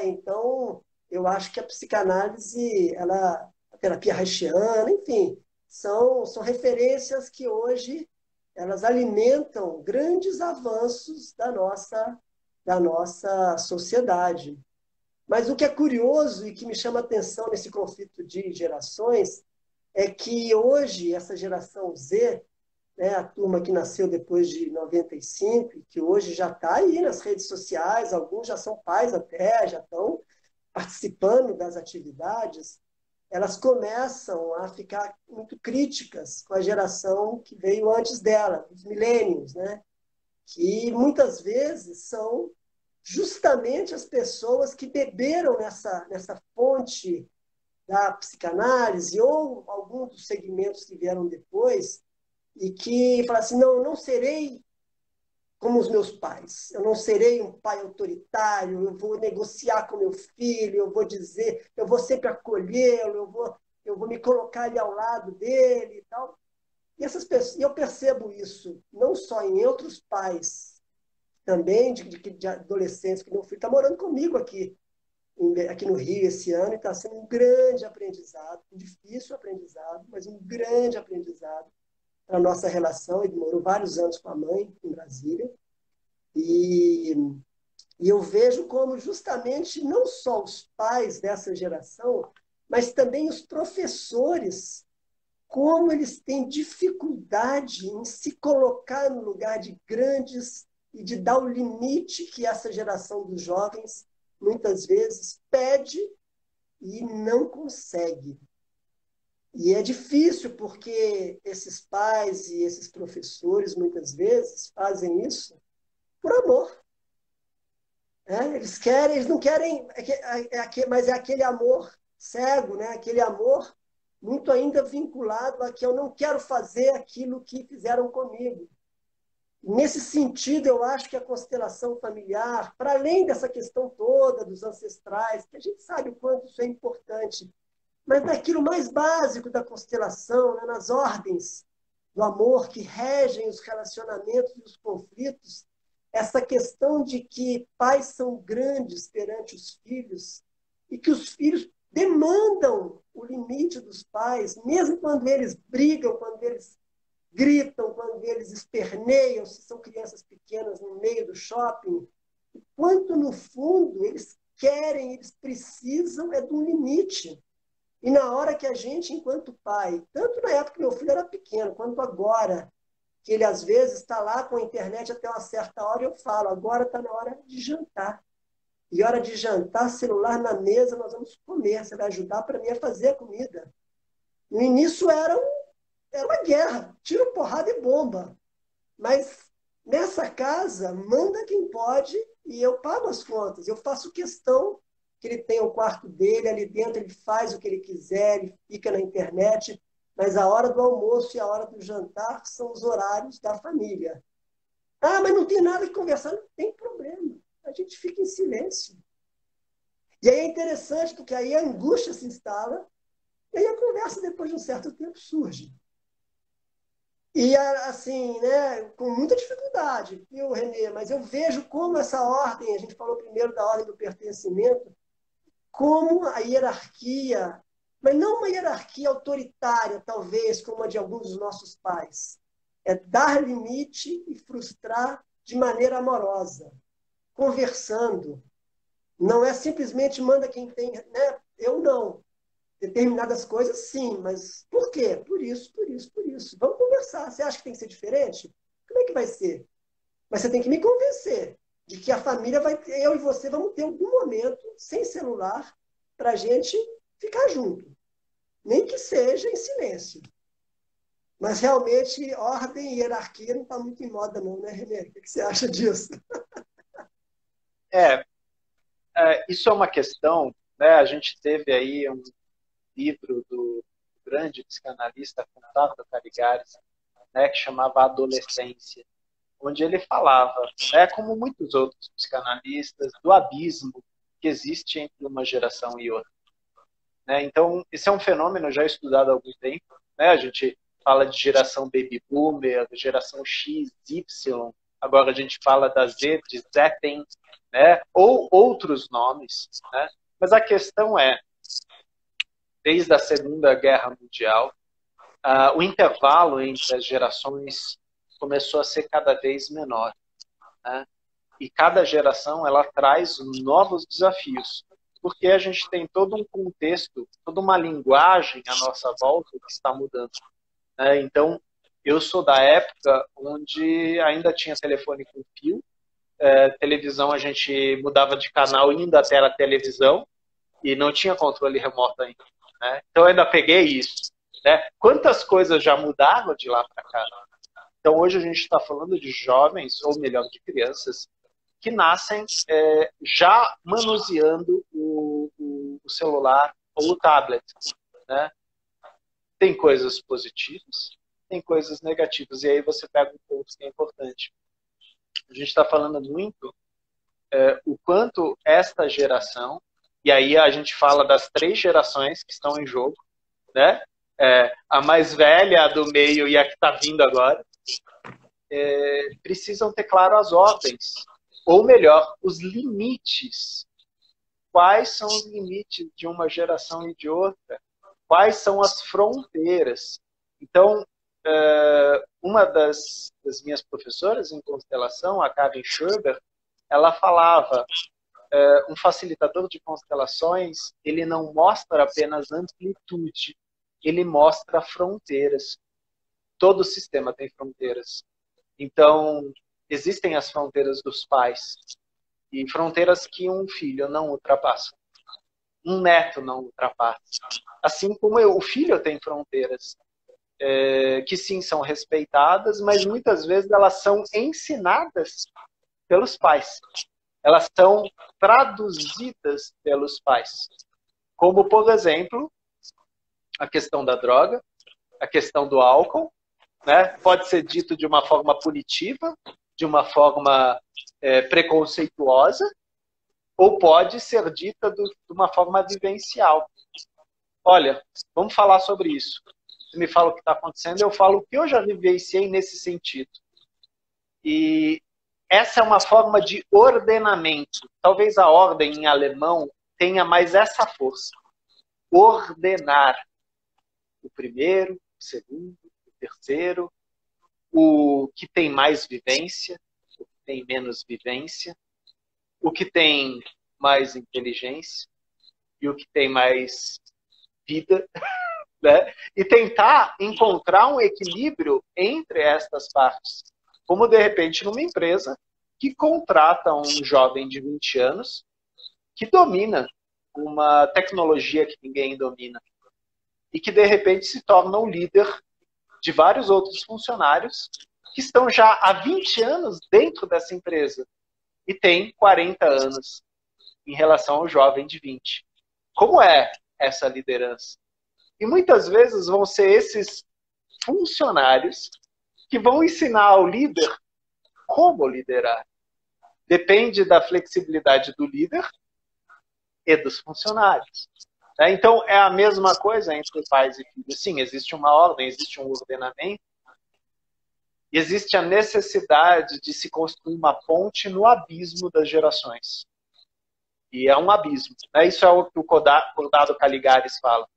Então, eu acho que a psicanálise, a terapia haitiana, enfim, são referências que hoje elas alimentam grandes avanços da nossa sociedade. Mas o que é curioso e que me chama a atenção nesse conflito de gerações é que hoje essa geração Z, né, a turma que nasceu depois de 95, que hoje já está aí nas redes sociais, alguns já são pais até, já estão participando das atividades, elas começam a ficar muito críticas com a geração que veio antes dela, os millennials, né? Que muitas vezes são justamente as pessoas que beberam nessa fonte da psicanálise ou algum dos segmentos que vieram depois e que fala assim, não, eu não serei como os meus pais, eu não serei um pai autoritário, eu vou negociar com meu filho, eu vou dizer, eu vou sempre acolhê-lo, eu vou me colocar ali ao lado dele e tal. E essas pessoas, e eu percebo isso não só em outros pais, também de adolescentes, que meu filho está morando comigo aqui no Rio esse ano, e está sendo um grande aprendizado, um difícil aprendizado, mas um grande aprendizado para a nossa relação. Ele morou vários anos com a mãe em Brasília, e, e eu vejo como justamente não só os pais dessa geração, mas também os professores, como eles têm dificuldade em se colocar no lugar de grandes e de dar o limite que essa geração dos jovens muitas vezes pede e não consegue. E é difícil porque esses pais e esses professores muitas vezes fazem isso por amor. Eles não querem, mas é aquele amor cego, né? Aquele amor muito ainda vinculado a que eu não quero fazer aquilo que fizeram comigo. Nesse sentido, eu acho que a constelação familiar, para além dessa questão toda dos ancestrais, que a gente sabe o quanto isso é importante, mas naquilo mais básico da constelação, né, nas ordens do amor que regem os relacionamentos e os conflitos, essa questão de que pais são grandes perante os filhos e que os filhos demandam o limite dos pais, mesmo quando eles brigam, quando eles gritam, quando eles esperneiam, se são crianças pequenas no meio do shopping, quanto no fundo eles querem, eles precisam é de um limite. E na hora que a gente, enquanto pai, tanto na época que meu filho era pequeno, quanto agora, que ele às vezes está lá com a internet até uma certa hora, eu falo, agora está na hora de jantar. E hora de jantar, celular na mesa, nós vamos comer, você vai ajudar para mim a fazer a comida. No início era uma guerra, tiro, porrada e bomba. Mas Nessa casa, manda quem pode e eu pago as contas. Eu faço questão que ele tenha o quarto dele, ali dentro ele faz o que ele quiser, ele fica na internet, mas a hora do almoço e a hora do jantar são os horários da família. Ah, mas não tem nada que conversar. Não tem problema. A gente fica em silêncio. E aí é interessante, porque aí a angústia se instala, e aí a conversa, depois de um certo tempo, surge. E, assim, né, com muita dificuldade, viu, Renê? Mas eu vejo como essa ordem, a gente falou primeiro da ordem do pertencimento, como a hierarquia, mas não uma hierarquia autoritária, talvez, como a de alguns dos nossos pais. É dar limite e frustrar de maneira amorosa, conversando. Não é simplesmente manda quem tem, né? Eu não. Determinadas coisas, sim, mas por quê? Por isso, por isso, por isso. Vamos conversar. Você acha que tem que ser diferente? Como é que vai ser? Mas você tem que me convencer de que a família vai ter, eu e você vamos ter algum momento sem celular para a gente ficar junto. Nem que seja em silêncio. Mas realmente, ordem e hierarquia não está muito em moda, não, né, Renê? O que você acha disso? É, isso é uma questão, né? A gente teve aí um livro do grande psicanalista Conrado Caligares, né, que chamava Adolescência, onde ele falava, né, como muitos outros psicanalistas, do abismo que existe entre uma geração e outra. Né? Então, esse é um fenômeno já estudado há algum tempo. Né? A gente fala de geração baby boomer, geração X, Y, agora a gente fala da Z, de Zetten, né? Ou outros nomes. Né? Mas a questão é, desde a Segunda Guerra Mundial, o intervalo entre as gerações começou a ser cada vez menor. Né? E cada geração ela traz novos desafios, porque a gente tem todo um contexto, toda uma linguagem à nossa volta que está mudando. Né? Então, eu sou da época onde ainda tinha telefone com fio, televisão a gente mudava de canal indo até a televisão e não tinha controle remoto ainda. Né? Então, eu ainda peguei isso. Né? Quantas coisas já mudaram de lá para cá? Então, hoje a gente está falando de jovens, ou melhor, de crianças, que nascem já manuseando o celular ou o tablet. Né? Tem coisas positivas, tem coisas negativas. E aí você pega um ponto que é importante. A gente está falando muito o quanto esta geração, e aí a gente fala das 3 gerações que estão em jogo, né? A mais velha, a do meio e a que está vindo agora, precisam ter claro as ordens. Ou melhor, os limites. Quais são os limites de uma geração e de outra? Quais são as fronteiras? Então, uma das minhas professoras em constelação, a Karen Schurber, ela falava, um facilitador de constelações, ele não mostra apenas amplitude, ele mostra fronteiras. Todo sistema tem fronteiras. Então, existem as fronteiras dos pais, e fronteiras que um filho não ultrapassa, um neto não ultrapassa. Assim como o filho tem fronteiras, que sim são respeitadas, mas muitas vezes elas são ensinadas pelos pais. Elas são traduzidas pelos pais. Como, por exemplo, a questão da droga, a questão do álcool, né? Pode ser dito de uma forma punitiva, de uma forma preconceituosa, ou pode ser dita de uma forma vivencial. Olha, vamos falar sobre isso. Você me fala o que está acontecendo, eu falo o que eu já vivenciei nesse sentido. E essa é uma forma de ordenamento. Talvez a ordem em alemão tenha mais essa força. Ordenar o primeiro, o segundo, o terceiro, o que tem mais vivência, o que tem menos vivência, o que tem mais inteligência e o que tem mais vida, né? E tentar encontrar um equilíbrio entre estas partes. Como, de repente, numa empresa que contrata um jovem de 20 anos que domina uma tecnologia que ninguém domina e que, de repente, se torna o líder de vários outros funcionários que estão já há 20 anos dentro dessa empresa e têm 40 anos em relação ao jovem de 20. Como é essa liderança? E muitas vezes vão ser esses funcionários que vão ensinar ao líder como liderar. Depende da flexibilidade do líder e dos funcionários. Então, é a mesma coisa entre pais e filhos. Sim, existe uma ordem, existe um ordenamento, e existe a necessidade de se construir uma ponte no abismo das gerações. E é um abismo. Isso é o que o Corrado Caligares fala.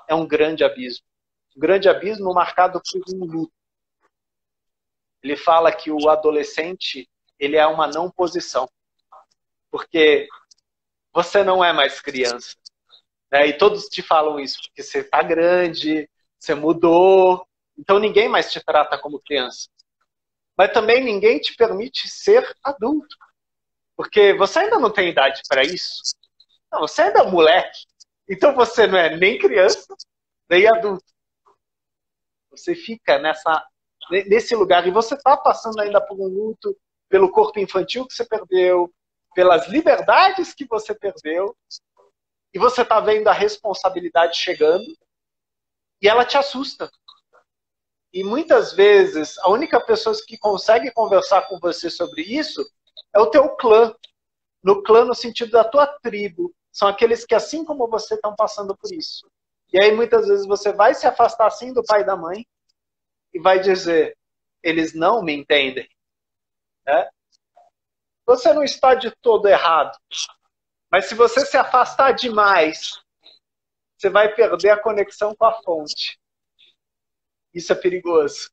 É um grande abismo. Um grande abismo marcado por um luto. Ele fala que o adolescente ele é uma não posição. Porque você não é mais criança. E todos te falam isso, porque você está grande, você mudou, então ninguém mais te trata como criança. Mas também ninguém te permite ser adulto, porque você ainda não tem idade para isso. Não, você ainda é moleque, então você não é nem criança, nem adulto. Você fica nesse lugar, e você está passando ainda por um luto, pelo corpo infantil que você perdeu, pelas liberdades que você perdeu, e você está vendo a responsabilidade chegando e ela te assusta. E muitas vezes a única pessoa que consegue conversar com você sobre isso é o teu clã. No clã no sentido da tua tribo. São aqueles que assim como você estão passando por isso. E aí muitas vezes você vai se afastar assim do pai e da mãe e vai dizer, eles não me entendem. Você não está de todo errado. Mas se você se afastar demais, você vai perder a conexão com a fonte. Isso é perigoso.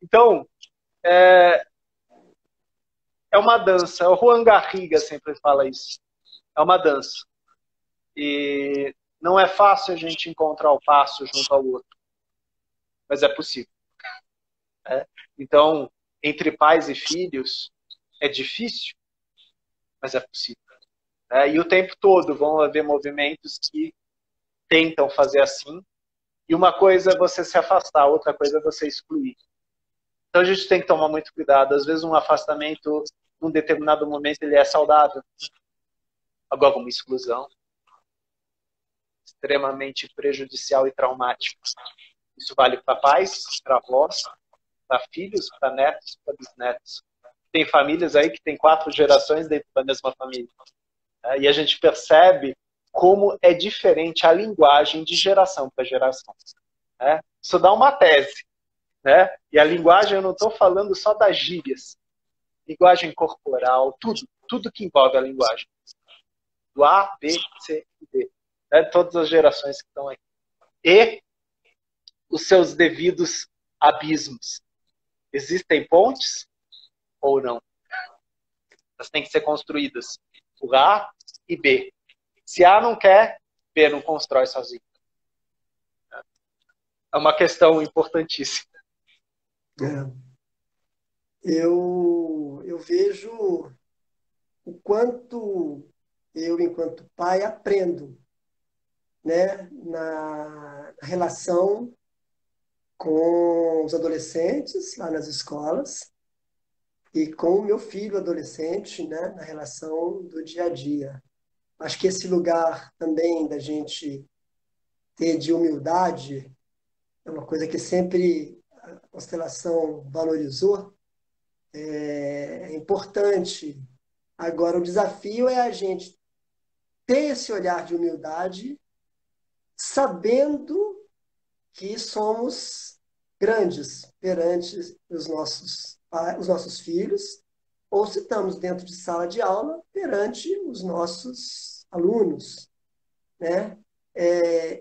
Então, é uma dança. O Juan Garriga sempre fala isso. É uma dança. E não é fácil a gente encontrar o passo junto ao outro. Mas é possível. Então, entre pais e filhos, é difícil, mas é possível. E o tempo todo vão haver movimentos que tentam fazer assim. E uma coisa é você se afastar, outra coisa é você excluir. Então a gente tem que tomar muito cuidado. Às vezes um afastamento, num determinado momento, ele é saudável. Agora uma exclusão, extremamente prejudicial e traumático. Isso vale para pais, para avós, para filhos, para netos, para bisnetos. Tem famílias aí que tem 4 gerações dentro da mesma família. E a gente percebe como é diferente a linguagem de geração para geração. Isso dá uma tese. E a linguagem, eu não estou falando só das gírias. Linguagem corporal, tudo que envolve a linguagem. Do A, B, C e D. Todas as gerações que estão aí. E os seus devidos abismos. Existem pontes ou não? Elas têm que ser construídas por A e B. Se A não quer, B não constrói sozinho. É uma questão importantíssima. Eu vejo o quanto eu, enquanto pai, aprendo, na relação com os adolescentes lá nas escolas e com o meu filho adolescente, na relação do dia a dia. Acho que esse lugar também da gente ter de humildade é uma coisa que sempre a constelação valorizou. É importante. Agora, o desafio é a gente ter esse olhar de humildade, sabendo que somos grandes perante os nossos filhos, ou se estamos dentro de sala de aula perante os nossos alunos,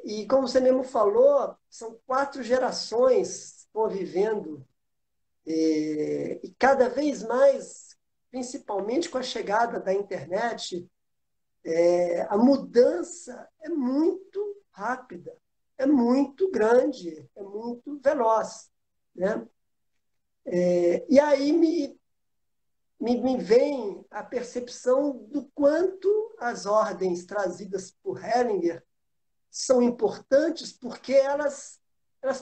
e como você mesmo falou, são 4 gerações convivendo, e cada vez mais, principalmente com a chegada da internet, a mudança é muito rápida, é muito grande, é muito veloz. E aí me vem a percepção do quanto as ordens trazidas por Hellinger são importantes, porque elas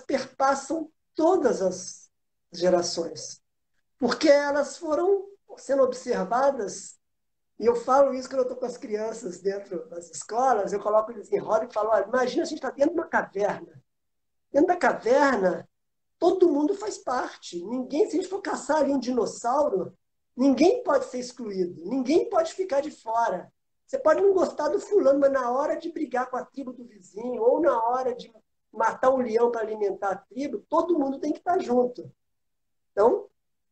perpassam todas gerações. Porque elas foram sendo observadas, e eu falo isso quando eu estou com as crianças dentro das escolas, eu coloco eles em roda e falo, olha, imagina a gente está dentro de uma caverna. Dentro da caverna, todo mundo faz parte. Ninguém, se a gente for caçar ali um dinossauro, ninguém pode ser excluído, ninguém pode ficar de fora. Você pode não gostar do fulano, mas na hora de brigar com a tribo do vizinho, ou na hora de matar um leão para alimentar a tribo, todo mundo tem que estar junto. Então,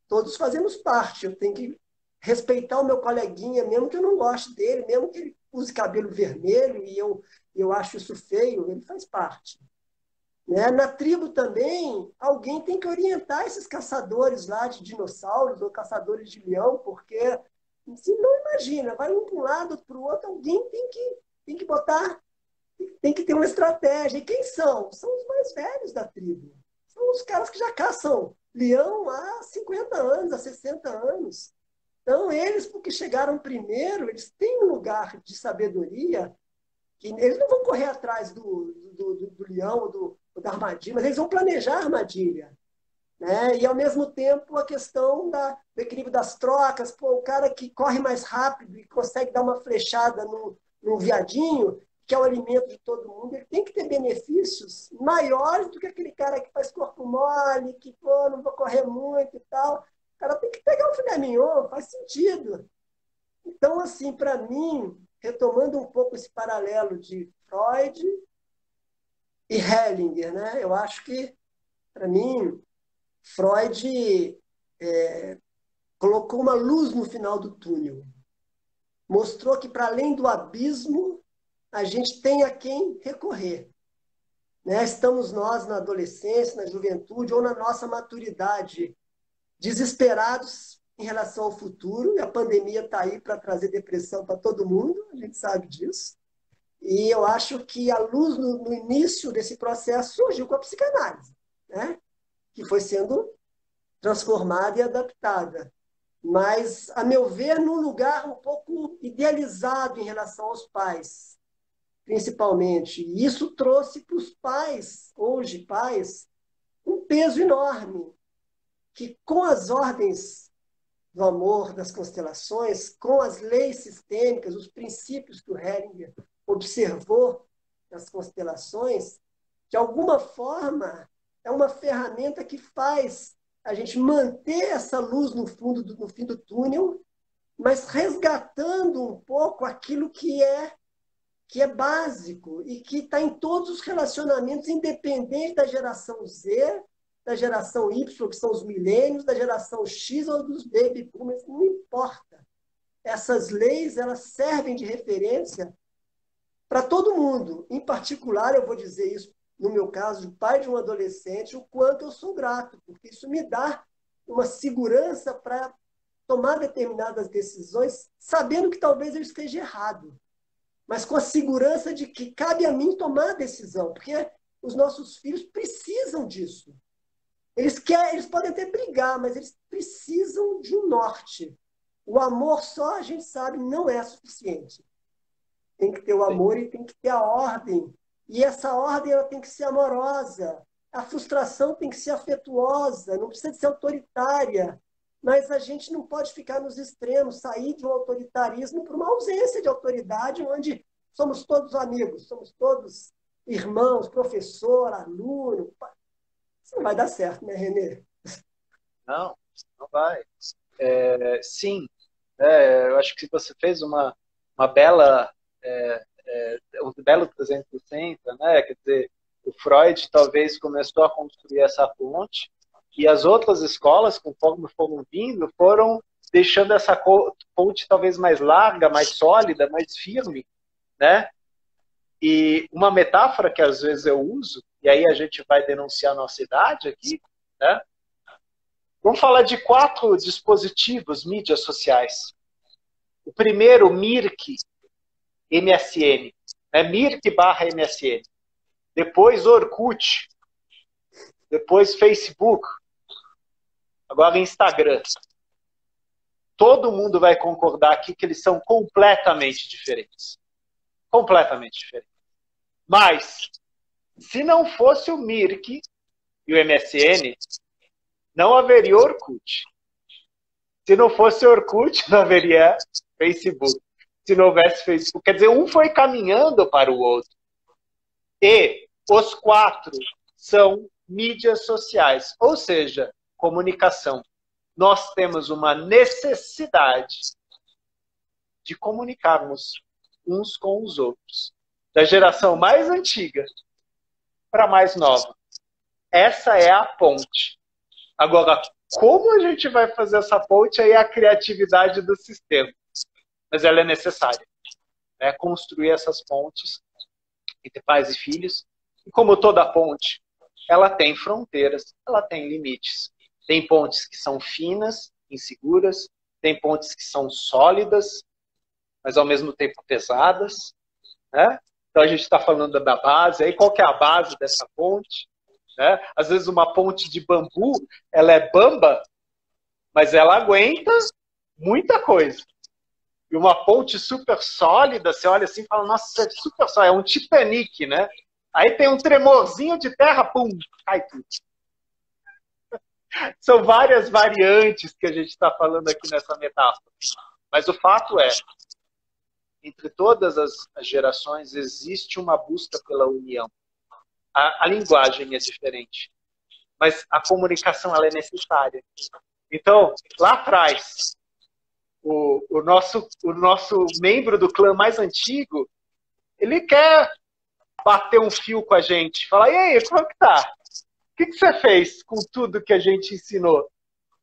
todos fazemos parte. Eu tenho que respeitar o meu coleguinha, mesmo que eu não goste dele, mesmo que ele use cabelo vermelho e eu acho isso feio, ele faz parte. Né? Na tribo também, alguém tem que orientar esses caçadores lá de dinossauros ou caçadores de leão, porque se não imagina, vai um para um lado, outro para o outro, alguém tem que botar, tem que ter uma estratégia. E quem são? São os mais velhos da tribo. São os caras que já caçam leão há 50 anos, há 60 anos. Então, eles, porque chegaram primeiro, eles têm um lugar de sabedoria que eles não vão correr atrás do leão ou da armadilha, mas eles vão planejar a armadilha. Né? E, ao mesmo tempo, a questão do equilíbrio das trocas. Pô, o cara que corre mais rápido e consegue dar uma flechada no viadinho, que é o alimento de todo mundo, ele tem que ter benefícios maiores do que aquele cara que faz corpo mole, que, pô, não vou correr muito e tal. O cara tem que pegar o filé mignon, faz sentido. Então, assim, para mim, retomando um pouco esse paralelo de Freud e Hellinger, né? Eu acho que, para mim, Freud colocou uma luz no final do túnel. Mostrou que, para além do abismo, a gente tem a quem recorrer. Né? Estamos nós na adolescência, na juventude ou na nossa maturidade, desesperados em relação ao futuro, e a pandemia está aí para trazer depressão para todo mundo, a gente sabe disso. E eu acho que a luz no início desse processo surgiu com a psicanálise, né? Que foi sendo transformada e adaptada. Mas, a meu ver, num lugar um pouco idealizado em relação aos pais, principalmente. E isso trouxe para os pais, hoje pais, um peso enorme, que com as ordens do amor, das constelações, com as leis sistêmicas, os princípios que o Hellinger observou nas constelações, de alguma forma, é uma ferramenta que faz a gente manter essa luz no fim do túnel, mas resgatando um pouco aquilo que é básico e que está em todos os relacionamentos, independente da geração Z, da geração Y, que são os milênios, da geração X ou dos baby boomers, não importa. Essas leis, elas servem de referência para todo mundo. Em particular, eu vou dizer isso, no meu caso, de pai de um adolescente, o quanto eu sou grato, porque isso me dá uma segurança para tomar determinadas decisões, sabendo que talvez eu esteja errado, mas com a segurança de que cabe a mim tomar a decisão, porque os nossos filhos precisam disso. Eles podem até brigar, mas eles precisam de um norte. O amor só, a gente sabe, não é suficiente. Tem que ter o amor e tem que ter a ordem. E essa ordem ela tem que ser amorosa. A frustração tem que ser afetuosa, não precisa ser autoritária. Mas a gente não pode ficar nos extremos, sair de um autoritarismo para uma ausência de autoridade, onde somos todos amigos, somos todos irmãos, professor, aluno. Isso não vai dar certo, né, Renê? Não, não vai. Sim, eu acho que você fez uma bela, um belo 360, né? Quer dizer, o Freud talvez começou a construir essa ponte e as outras escolas, conforme foram vindo, foram deixando essa ponte talvez mais larga, mais sólida, mais firme, né? E uma metáfora que às vezes eu uso, e aí a gente vai denunciar a nossa idade aqui, né? Vamos falar de 4 dispositivos, mídias sociais. O primeiro, Mirk, MSN. Mirk/MSN. Depois, Orkut. Depois, Facebook. Agora, Instagram. Todo mundo vai concordar aqui que eles são completamente diferentes. Completamente diferentes. Mas, se não fosse o Mirk e o MSN, não haveria Orkut. Se não fosse Orkut, não haveria Facebook. Se não houvesse Facebook. Quer dizer, um foi caminhando para o outro. E os 4 são mídias sociais, ou seja, comunicação. Nós temos uma necessidade de comunicarmos uns com os outros. Da geração mais antiga para a mais nova. Essa é a ponte. Agora, como a gente vai fazer essa ponte aí é a criatividade do sistema. Mas ela é necessária. Né? Construir essas pontes entre pais e filhos. E como toda ponte, ela tem fronteiras, ela tem limites. Tem pontes que são finas, inseguras, tem pontes que são sólidas, mas ao mesmo tempo pesadas. Né? Então a gente está falando da base. Aí qual que é a base dessa ponte? Né? Às vezes uma ponte de bambu, ela é bamba, mas ela aguenta muita coisa. E uma ponte super sólida, você olha assim e fala, nossa, é super sólida, é um Titanic, né? Aí tem um tremorzinho de terra, pum, cai tudo. São várias variantes que a gente está falando aqui nessa metáfora. Mas o fato é, entre todas as gerações, existe uma busca pela união. A linguagem é diferente, mas a comunicação ela é necessária. Então, lá atrás, o nosso membro do clã mais antigo, ele quer bater um fio com a gente, falar, e aí, como é que tá? O que você fez com tudo que a gente ensinou?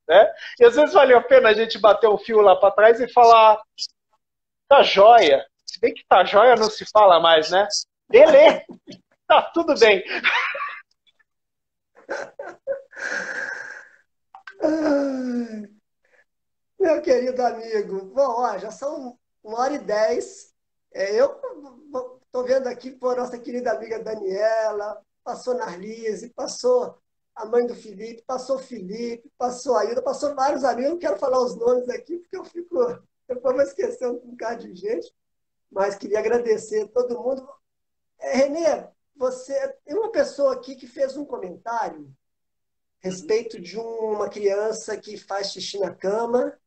Né? E às vezes valeu a pena a gente bater um fio lá para trás e falar, tá joia. Se bem que tá joia não se fala mais, né? Beleza, tá tudo bem. Meu querido amigo, bom, ó, já são 1h10. Eu estou vendo aqui por nossa querida amiga Daniela, passou Narlise, passou a mãe do Felipe, passou o Felipe, passou a Ilda, passou vários amigos. Não quero falar os nomes aqui, porque depois vou esquecer um bocado de gente, mas queria agradecer a todo mundo. Renê, você tem uma pessoa aqui que fez um comentário a respeito de uma criança que faz xixi na cama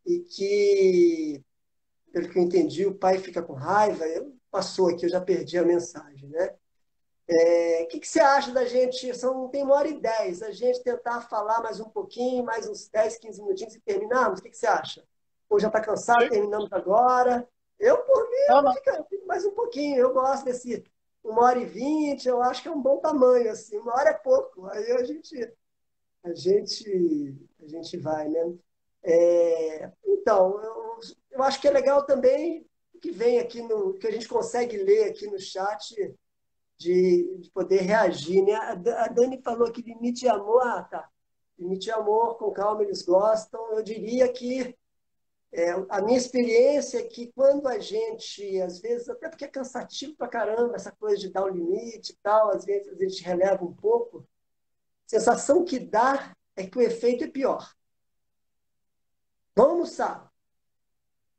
e que, pelo que eu entendi, o pai fica com raiva. Passou aqui, eu já perdi a mensagem, né? O que você acha da gente, tem 1h10, a gente tentar falar mais um pouquinho, mais uns 10, 15 minutinhos e terminarmos? O que você acha? Ou já está cansado, terminamos agora? Eu, por mim, eu fico mais um pouquinho. Eu gosto desse 1h20, eu acho que é um bom tamanho, assim. 1 hora é pouco, aí a gente vai, né? Então, eu acho que é legal também que vem aqui que a gente consegue ler aqui no chat de poder reagir, né? A Dani falou que limite de amor, tá. Limite de amor, com calma, eles gostam. Eu diria que a minha experiência é que quando a gente, às vezes, até porque é cansativo pra caramba, essa coisa de dar o limite e tal, às vezes a gente releva um pouco, a sensação que dá é que o efeito é pior. Vamos almoçar.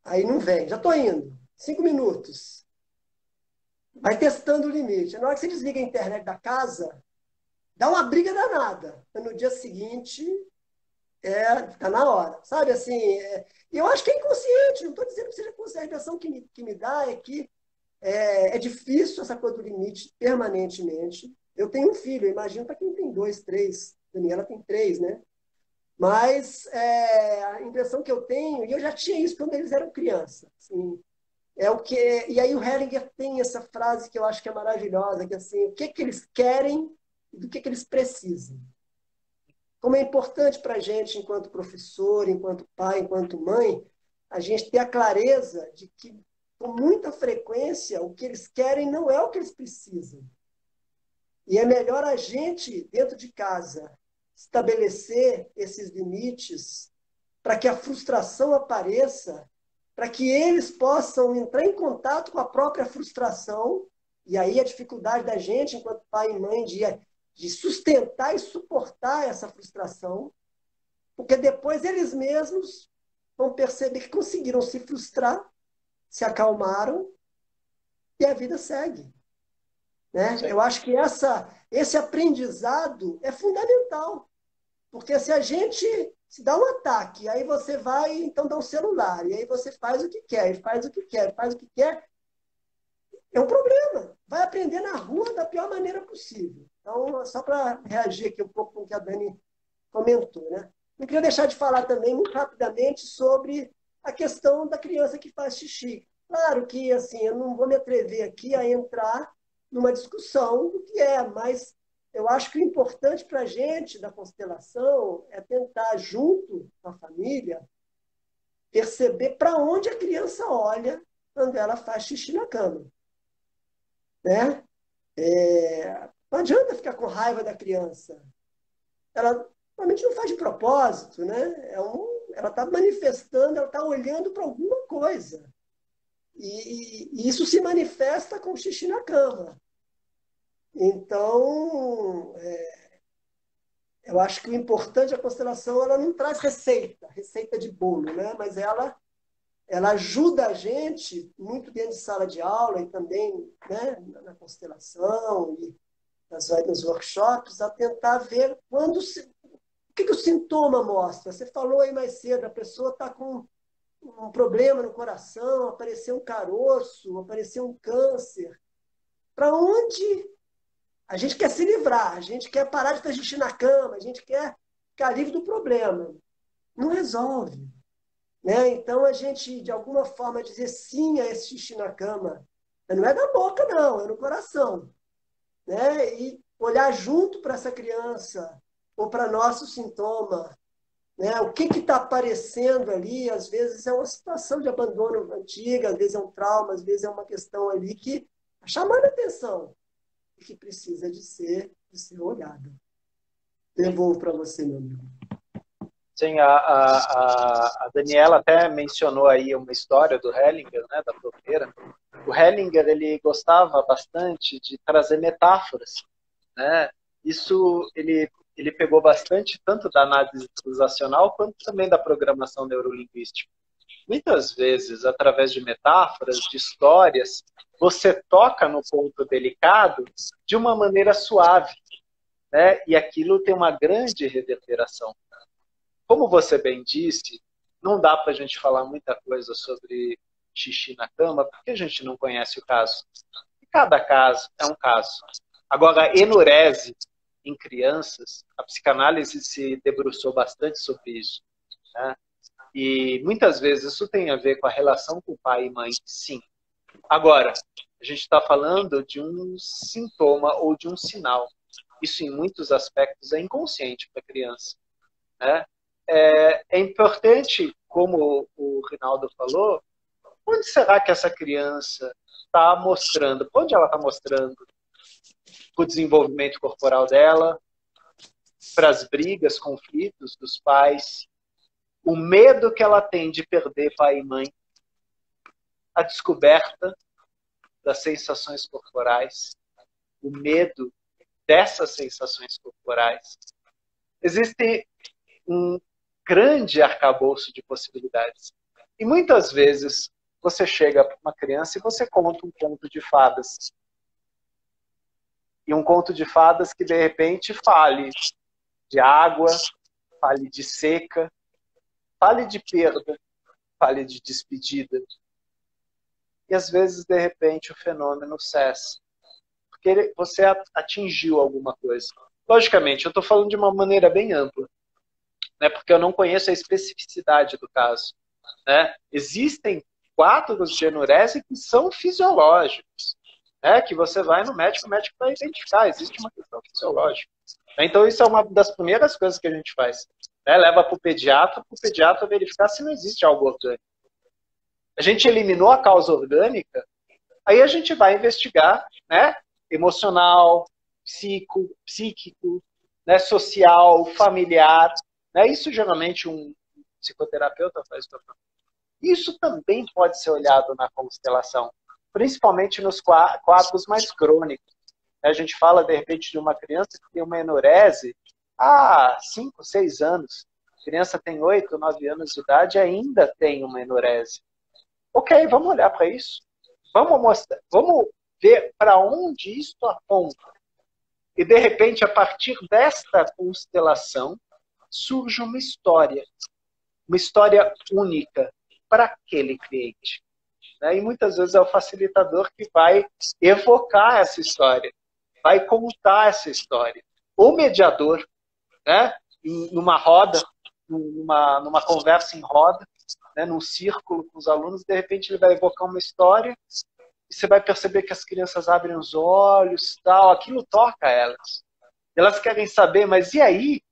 Aí não vem. Já estou indo. 5 minutos. Vai testando o limite. Na hora que você desliga a internet da casa, dá uma briga danada. No dia seguinte, tá na hora. Sabe assim? E eu acho que é inconsciente. Não estou dizendo que seja consciente. A impressão que me dá é que é difícil essa coisa do limite permanentemente. Eu tenho um filho, imagino para quem tem 2, 3. Daniela tem 3, né? Mas a impressão que eu tenho, e eu já tinha isso quando eles eram crianças, assim, e aí o Hellinger tem essa frase que eu acho que é maravilhosa, que é assim, o que eles querem e do que eles precisam. Como é importante para a gente, enquanto professor, enquanto pai, enquanto mãe, a gente ter a clareza de que, com muita frequência, o que eles querem não é o que eles precisam. E é melhor a gente, dentro de casa, estabelecer esses limites para que a frustração apareça, para que eles possam entrar em contato com a própria frustração, e aí a dificuldade da gente, enquanto pai e mãe, de sustentar e suportar essa frustração, porque depois eles mesmos vão perceber que conseguiram se frustrar, se acalmaram, e a vida segue. Né? Eu acho que esse aprendizado é fundamental, Porque se a gente se dá um ataque, aí você vai, então dá um celular, e aí você faz o que quer, faz o que quer, faz o que quer, é um problema. Vai aprender na rua da pior maneira possível. Então, só para reagir aqui um pouco com o que a Dani comentou, né? Não queria deixar de falar também, muito rapidamente, sobre a questão da criança que faz xixi. Claro que, assim, eu não vou me atrever aqui a entrar numa discussão do que é, mas eu acho que o importante para a gente, da constelação, é tentar, junto com a família, perceber para onde a criança olha quando ela faz xixi na cama, né? Não adianta ficar com raiva da criança. Ela realmente não faz de propósito, né? Ela está manifestando, ela está olhando para alguma coisa. E isso se manifesta com xixi na cama. Então, eu acho que o importante da constelação, ela não traz receita de bolo, né? Mas ela ajuda a gente, muito dentro de sala de aula e também, né, na constelação e nos workshops, a tentar ver o que o sintoma mostra. Você falou aí mais cedo, a pessoa está com um problema no coração, apareceu um caroço, apareceu um câncer. Para onde a gente quer se livrar? A gente quer parar de fazer xixi na cama, a gente quer ficar livre do problema. Não resolve. Né? Então, a gente, de alguma forma, dizer sim a esse xixi na cama. Não é da boca, não, é no coração. Né? E olhar junto para essa criança, ou para nosso sintoma. Né? O que está aparecendo ali, às vezes é uma situação de abandono antiga, às vezes é um trauma, às vezes é uma questão ali que está chamando a atenção e que precisa de ser olhada. Devolvo para você, meu amigo. Sim, a Daniela até mencionou aí uma história do Hellinger, né, da fronteira. O Hellinger, ele gostava bastante de trazer metáforas, né? Isso ele pegou bastante tanto da análise transacional quanto também da programação neurolinguística. Muitas vezes, através de metáforas, de histórias, você toca no ponto delicado de uma maneira suave, né? E aquilo tem uma grande reverberação. Como você bem disse, não dá para a gente falar muita coisa sobre xixi na cama, porque a gente não conhece o caso. E cada caso é um caso. Agora, a enurese em crianças, a psicanálise se debruçou bastante sobre isso, né? E muitas vezes isso tem a ver com a relação com pai e mãe, sim. Agora, a gente está falando de um sintoma ou de um sinal. Isso, em muitos aspectos, é inconsciente para a criança, né? É importante, como o Rinaldo falou, onde será que essa criança está mostrando? Onde ela está mostrando o desenvolvimento corporal dela, para as brigas, conflitos dos pais, o medo que ela tem de perder pai e mãe, a descoberta das sensações corporais, o medo dessas sensações corporais. Existe um grande arcabouço de possibilidades. E muitas vezes você chega para uma criança e você conta um conto de fadas. E um conto de fadas que, de repente, fale de água, fale de seca, fale de perda, fale de despedida. E, às vezes, de repente, o fenômeno cessa. Porque você atingiu alguma coisa. Logicamente, eu estou falando de uma maneira bem ampla, né, porque eu não conheço a especificidade do caso, né? Existem quadros de enurese que são fisiológicos, né, que você vai no médico, o médico vai identificar, existe uma questão fisiológica. Então, isso é uma das primeiras coisas que a gente faz, né? Leva para o pediatra verificar se não existe algo orgânico. A gente eliminou a causa orgânica, aí a gente vai investigar, né, emocional, psíquico, né, social, familiar. Isso geralmente um psicoterapeuta faz. Isso também pode ser olhado na constelação, principalmente nos quadros mais crônicos. A gente fala, de repente, de uma criança que tem uma enurese há 5, 6 anos. A criança tem 8, 9 anos de idade e ainda tem uma enurese. Ok, vamos olhar para isso. Vamos ver para onde isso aponta. E, de repente, a partir desta constelação, surge uma história única para aquele cliente. Né? E muitas vezes é o facilitador que vai evocar essa história, vai contar essa história. O mediador, né? Numa roda, numa conversa em roda, né? Num círculo com os alunos, de repente ele vai evocar uma história e você vai perceber que as crianças abrem os olhos, tal, aquilo toca elas. Elas querem saber, mas e aí?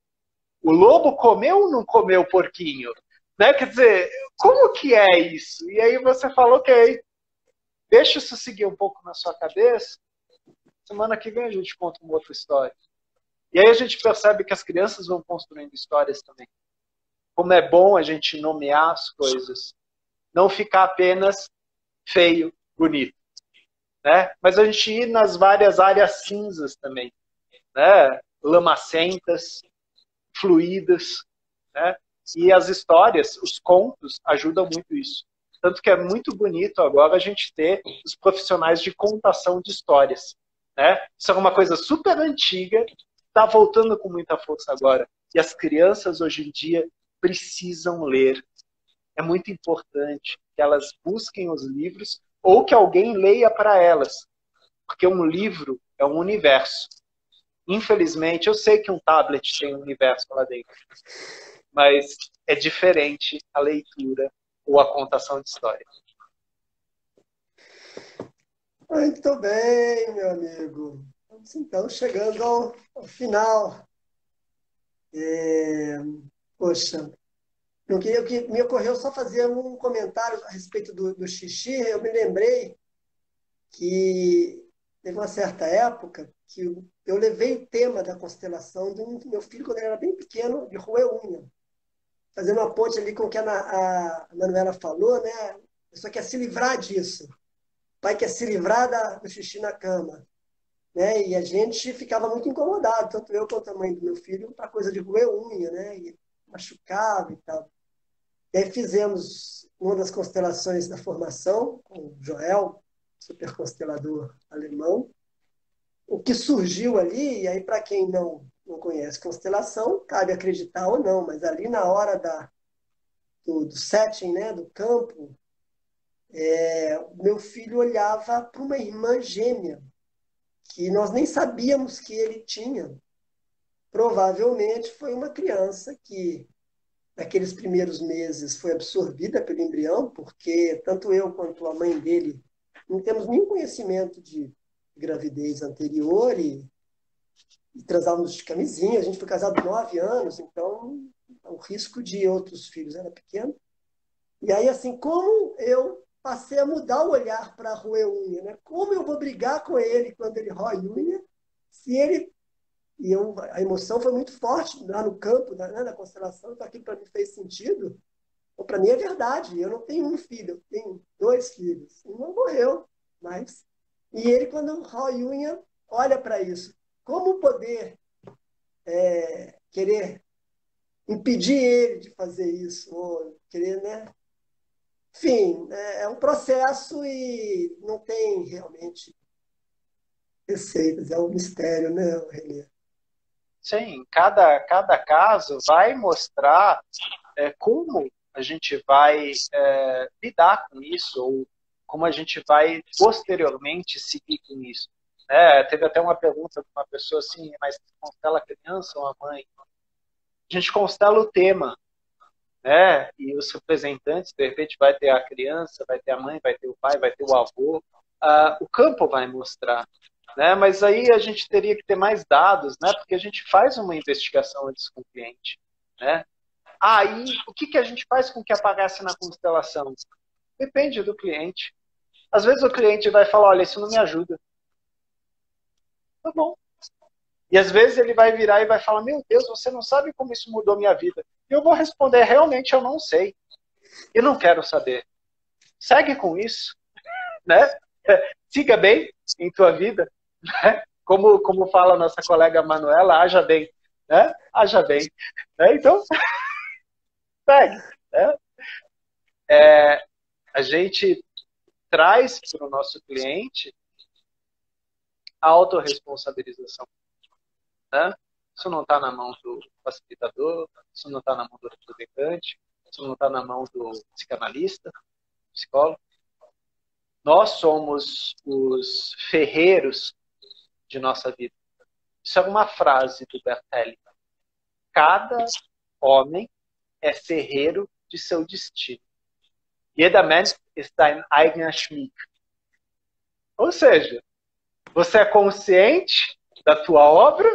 O lobo comeu ou não comeu o porquinho? Né? Quer dizer, como que é isso? E aí você fala, ok, deixa isso seguir um pouco na sua cabeça, semana que vem a gente conta uma outra história. E aí a gente percebe que as crianças vão construindo histórias também. Como é bom a gente nomear as coisas. Não ficar apenas feio, bonito. Né? Mas a gente ir nas várias áreas cinzas também. Né? Lamacentas, fluídas. Né? E as histórias, os contos, ajudam muito isso. Tanto que é muito bonito agora a gente ter os profissionais de contação de histórias. Né? Isso é uma coisa super antiga, está voltando com muita força agora. E as crianças hoje em dia precisam ler. É muito importante que elas busquem os livros ou que alguém leia para elas. Porque um livro é um universo. Infelizmente, eu sei que um tablet tem um universo lá dentro. Mas é diferente a leitura ou a contação de história. Muito bem, meu amigo. Vamos então chegando ao final. Poxa, me ocorreu só fazer um comentário a respeito do xixi. Eu me lembrei que teve uma certa época que eu levei o tema da constelação do meu filho, quando ele era bem pequeno, de roer unha. Fazendo uma ponte ali com o que a Manuela falou, né? A pessoa quer se livrar disso. O pai quer se livrar do xixi na cama. Né? E a gente ficava muito incomodado, tanto eu quanto a mãe do meu filho, para coisa de roer unha, né? E machucava e tal. E aí fizemos uma das constelações da formação, com o Joel, super constelador alemão. O que surgiu ali, e aí para quem não conhece constelação, cabe acreditar ou não, mas ali na hora do setting, né, do campo, meu filho olhava para uma irmã gêmea, que nós nem sabíamos que ele tinha. Provavelmente foi uma criança que, naqueles primeiros meses, foi absorvida pelo embrião, porque tanto eu quanto a mãe dele não temos nenhum conhecimento de gravidez anterior e transávamos de camisinha. A gente foi casado 9 anos, então o risco de outros filhos era pequeno. E aí, assim, como eu passei a mudar o olhar para roer unha, né? Como eu vou brigar com ele quando ele rói unha, se ele... a emoção foi muito forte lá no campo da constelação, então aquilo para mim fez sentido. Então, para mim é verdade, eu não tenho um filho, eu tenho 2 filhos. Um não morreu, mas... E ele, quando rói unha, olha para isso. Como poder querer impedir ele de fazer isso, ou querer, né? Enfim, é um processo e não tem realmente receitas, é um mistério, né, Renê? Sim, cada caso vai mostrar como a gente vai lidar com isso, ou como a gente vai posteriormente seguir com isso. Teve até uma pergunta de uma pessoa assim, mas constela a criança ou a mãe? A gente constela o tema, né? E os representantes, de repente, vai ter a criança, vai ter a mãe, vai ter o pai, vai ter o avô. O campo vai mostrar. Né? Mas aí a gente teria que ter mais dados, né? Porque a gente faz uma investigação antes com o cliente. Né? Aí, o que a gente faz com o que aparece na constelação? Depende do cliente. Às vezes o cliente vai falar, olha, isso não me ajuda. Tá bom. E às vezes ele vai virar e vai falar, meu Deus, você não sabe como isso mudou minha vida. E eu vou responder, realmente eu não sei. Eu não quero saber. Segue com isso. Né? Siga bem em tua vida. Né? Como fala a nossa colega Manuela, haja bem. Né? Haja bem. Né? Então, segue. Né? A gente traz para o nosso cliente a autorresponsabilização. Né? Isso não está na mão do facilitador, isso não está na mão do representante, isso não está na mão do psicanalista, psicólogo. Nós somos os ferreiros de nossa vida. Isso é uma frase do Bertelli. Cada homem é ferreiro de seu destino. Jeder Mensch ist dein eigener Schmied. Ou seja, você é consciente da tua obra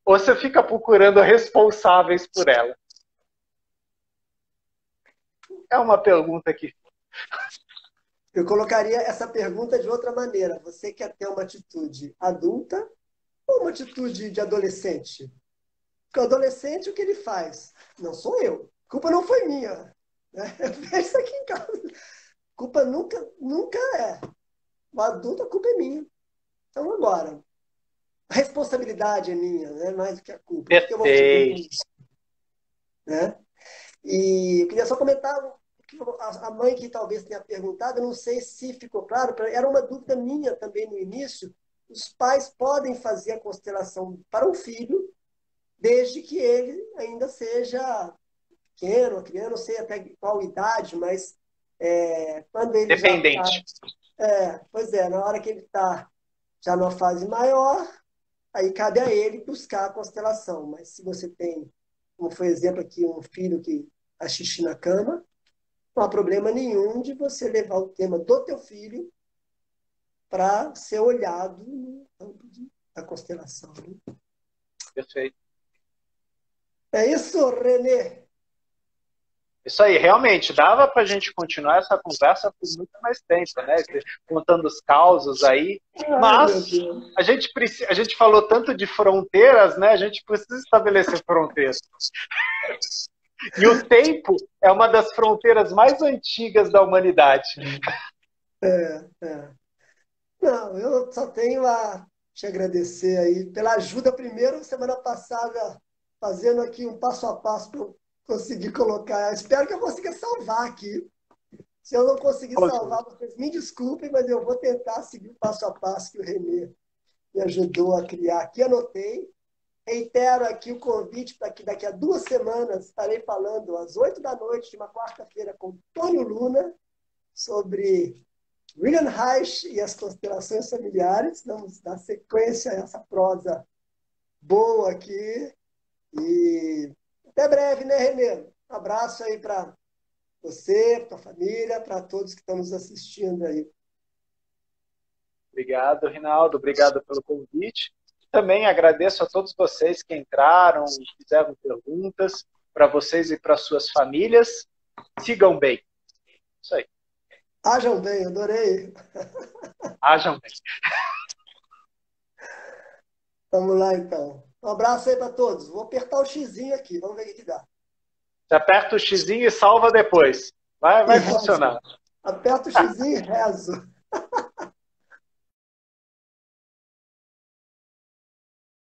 ou você fica procurando responsáveis por ela? É uma pergunta que... Eu colocaria essa pergunta de outra maneira. Você quer ter uma atitude adulta ou uma atitude de adolescente? Porque o adolescente, o que ele faz? Não sou eu. A culpa não foi minha. Né? Eu vejo isso aqui em casa. A culpa nunca é. O adulto, a culpa é minha. Então, agora, a responsabilidade é minha, né? Mais do que a culpa. Porque eu vou fazer isso, né? E eu queria só comentar a mãe que talvez tenha perguntado, eu não sei se ficou claro, era uma dúvida minha também no início. Os pais podem fazer a constelação para o filho, desde que ele ainda seja pequeno, criança, não sei até qual idade, mas quando ele dependente. Pois é, na hora que ele está já numa fase maior, aí cabe a ele buscar a constelação. Mas se você tem, como foi exemplo aqui, um filho que faz xixi na cama, não há problema nenhum de você levar o tema do teu filho para ser olhado no campo da constelação. Né? Perfeito. É isso, Renê? Isso aí, realmente, dava para a gente continuar essa conversa por muito mais tempo, né? Contando os causos aí. Mas a gente falou tanto de fronteiras, né? A gente precisa estabelecer fronteiras. E o tempo é uma das fronteiras mais antigas da humanidade. Não, eu só tenho a te agradecer aí pela ajuda primeiro, semana passada, fazendo aqui um passo a passo para eu conseguir colocar. Espero que eu consiga salvar aqui. Se eu não conseguir salvar, vocês me desculpem, mas eu vou tentar seguir o passo a passo que o Renê me ajudou a criar aqui. Anotei. Reitero aqui o convite para que daqui a 2 semanas estarei falando às 8 da noite de uma quarta-feira com Tônio Luna sobre William Reich e as constelações familiares. Vamos dar sequência a essa prosa boa aqui. E até breve, né, Renê? Um abraço aí para você, para tua família, para todos que estão nos assistindo aí. Obrigado, Rinaldo. Obrigado pelo convite. Também agradeço a todos vocês que entraram, fizeram perguntas, para vocês e para suas famílias. Sigam bem. Isso aí. Hajam bem, adorei. Hajam bem. Vamos lá, então. Um abraço aí para todos. Vou apertar o xizinho aqui, vamos ver o que dá. Você aperta o xizinho e salva depois. Vai funcionar. Aperta o xizinho e rezo.